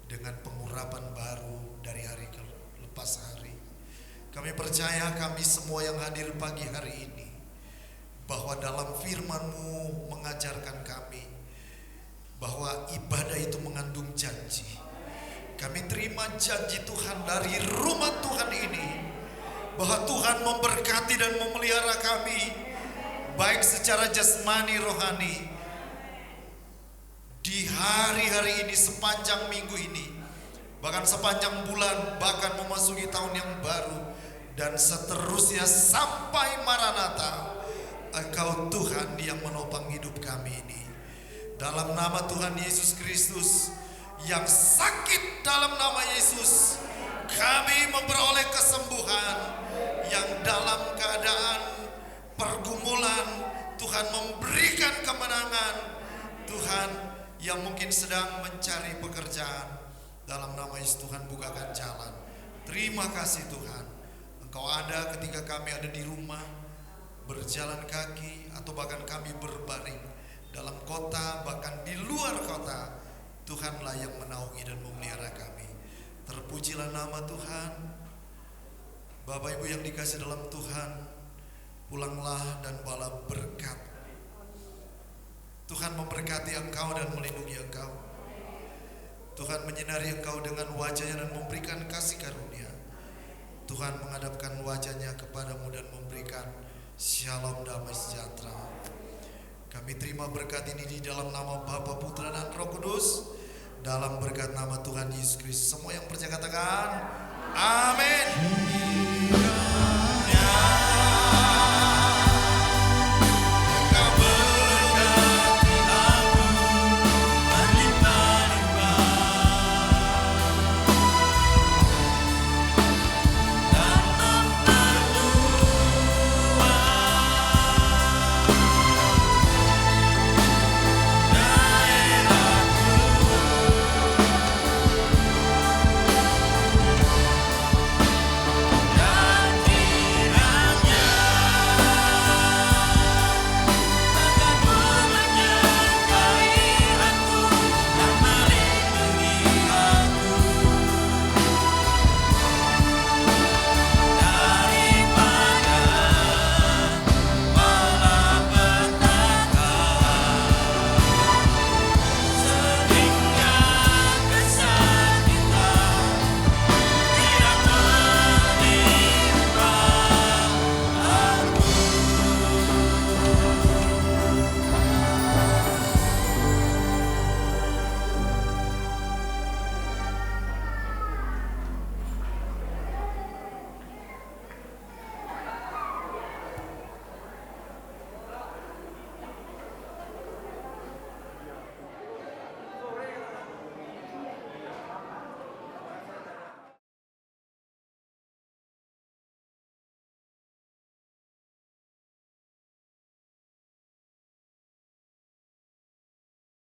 dengan pengurapan baru dari hari ke lepas hari. Kami percaya kami semua yang hadir pagi hari ini, bahwa dalam firman-Mu mengajarkan kami bahwa ibadah itu mengandung janji. Kami terima janji Tuhan dari rumah Tuhan ini, bahwa Tuhan memberkati dan memelihara kami, baik secara jasmani rohani, di hari-hari ini, sepanjang minggu ini, bahkan sepanjang bulan, bahkan memasuki tahun yang baru, dan seterusnya sampai Maranatha. Engkau Tuhan yang menopang hidup kami ini. Dalam nama Tuhan Yesus Kristus, yang sakit dalam nama Yesus, kami memperoleh kesembuhan. Yang dalam keadaan pergumulan, Tuhan memberikan kemenangan. Tuhan yang mungkin sedang mencari pekerjaan, dalam nama Yesus Tuhan bukakan jalan. Terima kasih Tuhan. Engkau ada ketika kami ada di rumah, berjalan kaki, atau bahkan kami berbaring dalam kota, bahkan di luar kota. Tuhanlah yang menaungi dan memelihara kami. Terpujilah nama Tuhan. Bapak Ibu yang dikasih dalam Tuhan, pulanglah dan bawa berkat. Tuhan memberkati engkau dan melindungi engkau. Tuhan menyinari engkau dengan wajahnya dan memberikan kasih karunia. Tuhan menghadapkan wajahnya kepadamu dan memberikan shalom, damai sejahtera. Kami terima berkat ini di dalam nama Bapa, Putra dan Roh Kudus, dalam berkat nama Tuhan Yesus Kristus. Semua yang percaya katakan amin.